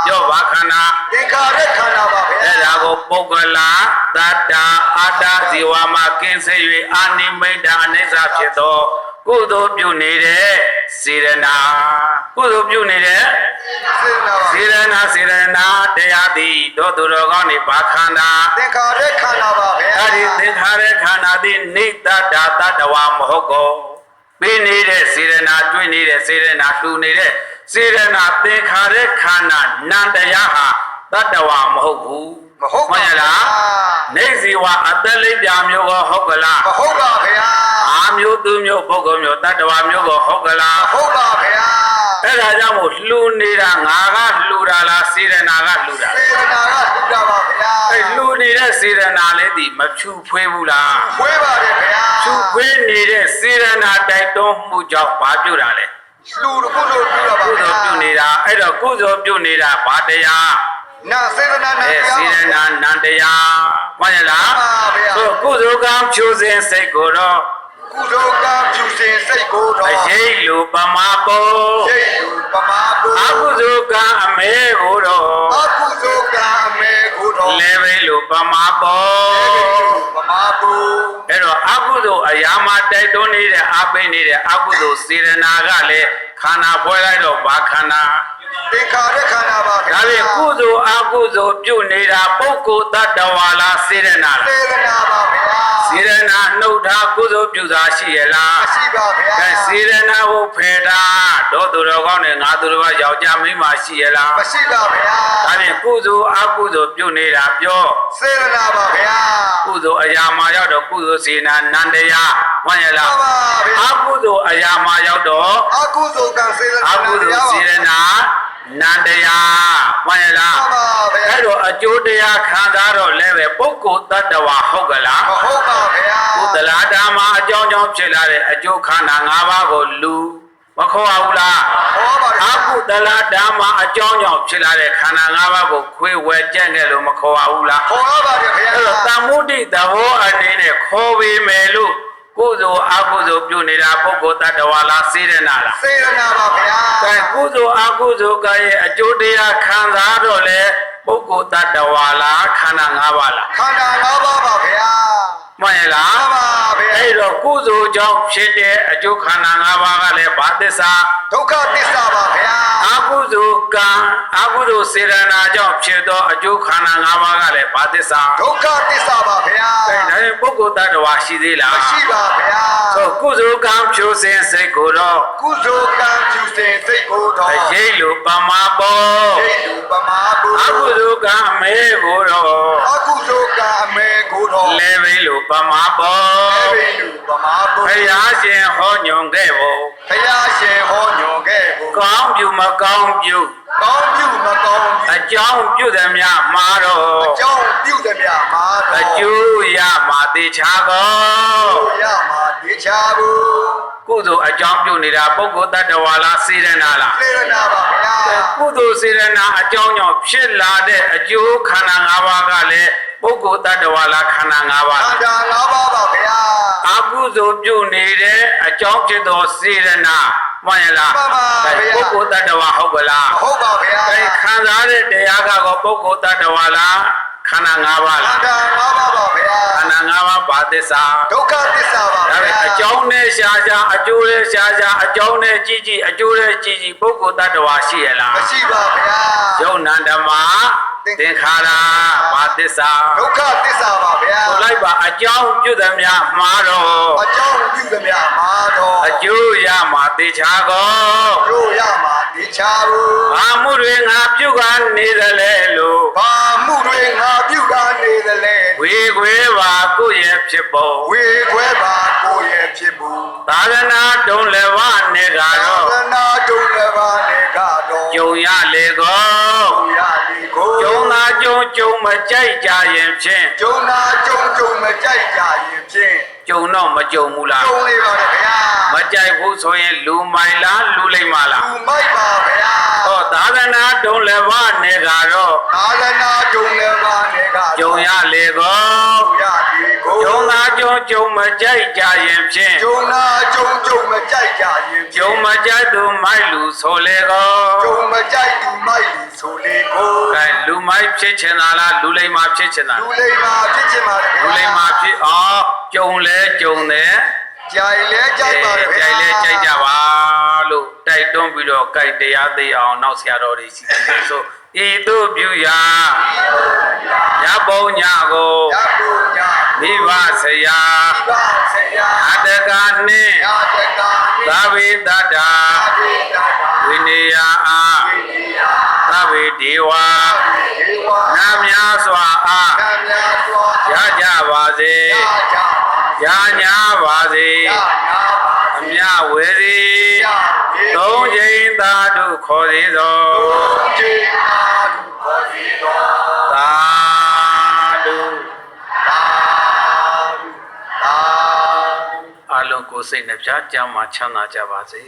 ပြောဘာခန္ဓာ သင်္ခါရခန္ဓာပါဗျာ အဲ့ဒါကိုပုဂ္ဂလာတတ္တအတ္တဇီဝမှာကင်းစေ၍အာနိမိတ်တအနိစ္စဖြစ်သောကုသိုလ်ပြုနေတဲ့စေရနာကုသိုလ်ပြုနေတဲ့ စေရနာပါ စေရနာတရားသည်တို့သူတော်ကောင်းနေဘာခန္ဓာ သင်္ခါရခန္ဓာပါဗျာ အဲ့ဒီသင်္ခါရခန္ဓာသည်နေတ္တတတ္တဝမဟုတ်ကုန်ပြီးနေတဲ့စေရနာတွေ့နေတဲ့စေရနာလှူနေတဲ့စေရနာသင်္ခါရခန္ဓာနန္တရားဟာတတ္တဝမဟုတ်ဘူး မဟုတ်ပါ မှန်လားနေဇီဝအတလိပ်ပြမျိုးကိုဟုတ်ကလား မဟုတ်ပါဗျာ အာမျိုးသူမျိုးပုဂ္ဂိုလ်မျိုးတတ္တဝမျိုးကိုဟုတ်ကလား မဟုတ်ပါဗျာ အဲ့ဒါကြောင့်မို့လှူနေတာငါကလှူတာလားစေရနာကလှူတာ စေရနာကပြုတာပါဗျာ အဲ့လှူနေတဲ့စေရနာလေးဒီမဖြူဖွေးဘူးလား ဖွေးပါတယ်ဗျာ ဖြူဖွေးနေတဲ့စေရနာတိုက်တွန်းမှုကြောင့်ဘာပြုတာလဲ လူကုသိုလ်ပြုတာပါ ကု ဗျာ သိုလ်ပြုနေတာအဲ့တော့ကုသိုလ်ပြုနေတာဘာတရား နာစေရနာနာတရား စေရနာနန္တရားမှန်ရလား ပါဗျာ ဆိုကုသိုလ်ကံဖြူစင်စိတ်ကိုတော့ ကုသိုလ်ကဖြူစင်စိတ်ကိုတော့ အရေးလူပမာပု စိတ်လူပမာပု အကုသိုလ်ကံအမဲကိုတော့ အကုသိုလ်ကအမေကိုတော့ လေဝေလူပမာပု ပမာပု အဲ့တော့အကုသိုလ်အရာမှာတိုက်တွန်းနေတဲ့အပိနေတဲ့အကုသိုလ်စေရနာကလည်းခန္ဓာဖွဲ့လိုက်တော့ဘာခန္ဓာ သင်္ခါရခန္ဓာပါဗျာ ဒါဖြင့်ကုသိုလ်အကုသိုလ်ပြုနေတာပုဂ္ဂိုလ်တ attva လားစေရနာလား စေရနာပါဗျာ စေရနာနှုတ်ထားကုသိုလ်ပြုတာရှိရလား ရှိပါဗျာ ကဲစေရနာကိုဖယ်တာတော့သူတော်ကောင်းနဲ့ငါသူတော်ကယောက်ျားမိန်းမရှိရလား မရှိပါဗျာ ဒါဖြင့်ကုသိုလ်အကုသိုလ်ပြုနေတာပြော စေရနာပါဗျာ ကုသိုလ်အရာမှာရောက်တော့ကုသိုလ်စေနာနန္တရားမှန်ရ ပါ လား ပါဗျာ အကုသိုလ်အရာမှာရောက်တော့ အကုသိုလ်ကစေရနာ အကုသိုလ်စေရနာနန္တရားမှန်ရလား ပါပါဗျာ အဲ့တော့အကျိုးတရားခံစားတော့လည်းပဲပုဂ္ဂိုလ်တ attva ဟုတ်ကလား မဟုတ်ပါဗျာ ကုသလာတာမှာအကြောင်းကြောင့်ဖြစ်လာတဲ့အကျိုးခန္ဓာ၅ပါးကိုလူမခေါ်ရဘူးလား ဟောပါဗျာ အကုသလာတာမှာအကြောင်းကြောင့်ဖြစ်လာတဲ့ခန္ဓာ၅ပါးကိုခွေဝဲကြက်ခဲ့လို့မခေါ်ရဘူးလား ခေါ်ရပါတယ်ဗျာ အဲ့တော့တမ္မုဒိသဘောအနေနဲ့ခေါ်ပေမယ်လို့ကုသိုလ်အကုသိုလ်ပြုနေတာပုဂ္ဂိုလ်တ attva လားစေရနာလား စေရနာပါဗျာ အဲကုသိုလ်အကုသိုလ်ကရဲ့အကျိုးတရားခံစားတော့လေပုဂ္ဂိုလ်တ attva လားခန္ဓာ၅ပါးလား ခန္ဓာ၅ပါးပါဗျာ မ မှန်ရလား မှန်ပါဗျာ အဲ့တော့ကုသိုလ်ကြောင့်ဖြစ်တဲ့အကျိုးခန္ဓာ၅ပါးကလည်းဘာသစ္စာ ဒုက္ခသစ္စာပါဗျာ အကုသိုလ်ကံအကုသိုလ်စေရနာကြောင့်ဖြစ်သောအကျိုးခန္ဓာ၅ပါးကလည်းဘာသစ္စာ ဒုက္ခသစ္စာပါဗျာ အဲ့ဒါရင်ပုဂ္ဂိုလ်တ attva ရှိသေးလား မရှိပါဗျာ ဆိုကုသိုလ်ကံဖြိုးစင်စိတ်ကိုတော့ ကုသိုလ်ကံပြုစဉ်စိတ်ကိုတော် အရေးလိုပမာပေါ် ဒိဋ္ဌုပမာဘု အကုသိုလ်ကံအမဲကိုတော့ အကုသိုလ်ကံအမေကိုတော် လဲဘိလိုပမာပေါ် ဘိဓုပမာဘု ဘုရားရှင်ဟောညွန်ခဲ့ဖို့ ဘုရားရှင်ဟောညွန်ခဲ့ဘု ကောင်းပြုမကောင်းပြု ကောင်းပြုမကောင်းပြု အကြောင်းပြုသည်များမှာတော့ အကြောင်းပြုသည်များမှာ အ တော် ကျိုးရမှာတေချာကော တို့ရမှာတေချာဘူး ကုသိုလ်အကြောင်းပြုနေတာပုဂ္ဂိုလ်တ attva လားစေရနာလား စေရနာပါဗျာ ကုသိုလ်စေရနာအကြောင်းကြောင့်ဖြစ်လာတဲ့အကျိုးခန္ဓာ၅ပါးကလည်းပုဂ္ဂိုလ်တ attva လားခန္ဓာ၅ပါး ခန္ဓာ၅ပါးပါဗျာ အကုသိုလ်ပြုနေတဲ့အကြောင်းဖြစ်သောစေရနာမှန်ရလား မှန်ပါဗျာ ပုဂ္ဂိုလ်တ attva ဟုတ်ကလား ဟုတ်ပါဗျာ အဲခံစားတဲ့တရားကတော့ပုဂ္ဂိုလ်တ attva လားခန္ဓာ၅ပါး ခ လား န္ဓာ၅ပါးပါဗျာ ခန္ဓာ၅ပါးဘာသစ္စာ ဒုက္ခသစ္စာပါ ဒါပေ ဗျာ မဲ့အကြောင်းနဲ့ရှားရှားအကျိုးနဲ့ရှားရှားအကြောင်းနဲ့ကြည့်ကြည့်အကျိုးနဲ့ကြည့်ကြည့်ပုဂ္ဂိုလ်တ attva ရှိရလား မရှိပါဗျာ ယုံနန္ဓမသင်္ခါရဘာသစ္စာ ဒုက္ခသစ္စာပါဗျာ ဆိုလိုက်ပါအကြောင်းပြုသည်များမှားတော့ အကြောင်းပြုသည်များမှာတော် အကျိုးရမှာတေချာကော တို့ရမှာတေချာဘူး ဘာမှုတွေငါပြုကနေသလဲလို့ ဘာမှုတွေငါပြုတာနေသလဲ ဝေခွေပါကိုယ့်ရဲ့ဖြစ်ပုံ ဝေခွဲပါကိုယ့်ရဲ့ဖြစ်ဘူး သာသနာတုံးလည်းဝနေကြ သာ တော့ သနာတုံးလည်းပါနေကတော့ ကြုံရလေကော ရဒီကို ကြုံသာကြုံမကြိုက်ကြရင်ဖြင့် ကျုံနာကျုံမကြိုက်ကြရင်ဖြင့် ကြုံတော့မကြုံဘူးလား ကျုံလေးပါလေဗျာ မကြိုက်ဘူးဆိုရင်လူမိုင်လားလူလိမ့်မလား လူမိုက်ပါဗျာ ဟောသာသနာတုံးလည်းဝနေကြတော့ သာသနာတုံးလည်းပါနေက ကြုံရလေကော ရဒီကို ကြုံသာကြုံမကြိုက်ကြရင်ဖြင့် ကျုံနာကျုံမကြိုက်ကြရင်ဖြ ကြုံ င့် မကြိုက်သူမိုက်လူဆိုလေကော ကျုံမကြိုက်သူမိုက်လူဆိုလေကို ကဲလူမိုက်ဖြစ်ချင်တာလားလူလိမ္မာဖြစ်ချင်တာ လူလိမ္မာဖြစ်ချင်ပါလေဗျာ လူလိမ္မာဖြစ်အောင်ကြုံလဲကြုံတယ် ကြိုင်လဲကြိုက်ပါလေဗျာ ကြိုက်လဲကြိုက်ကြပါလို့တိုက်တွန်းပြီးတော့ကြိုက်တရားသိအောင်နောက်ဆရာတော်တွေရှိတယ်ဆိုဤသို့ပြုရာရပုံညာကို ရပုညာ မိဘဆရာ ဒီပါဆရာ အတကနှင့် ရာတကာ သာဝေတ္တာ အဘိဓမ္မာ ဝိနေယအာ ဝိနိယ သဗ္ဗေဒေဝ ဒေဝ နာများစွာအား ကံများစွာ ရကြပါစေ ရကြပါ ရညာပါစေ ရနာပါ အမြဝေစီ ရဒီ သုံးချိန်သာတုခေါ်သေးသော ကျေနာလူခေါ်စီတော် သာတု သာသာ အလုံးကိုယ်စိတ်နှပြကြမ်းမှချမ်းသာကြပါစေ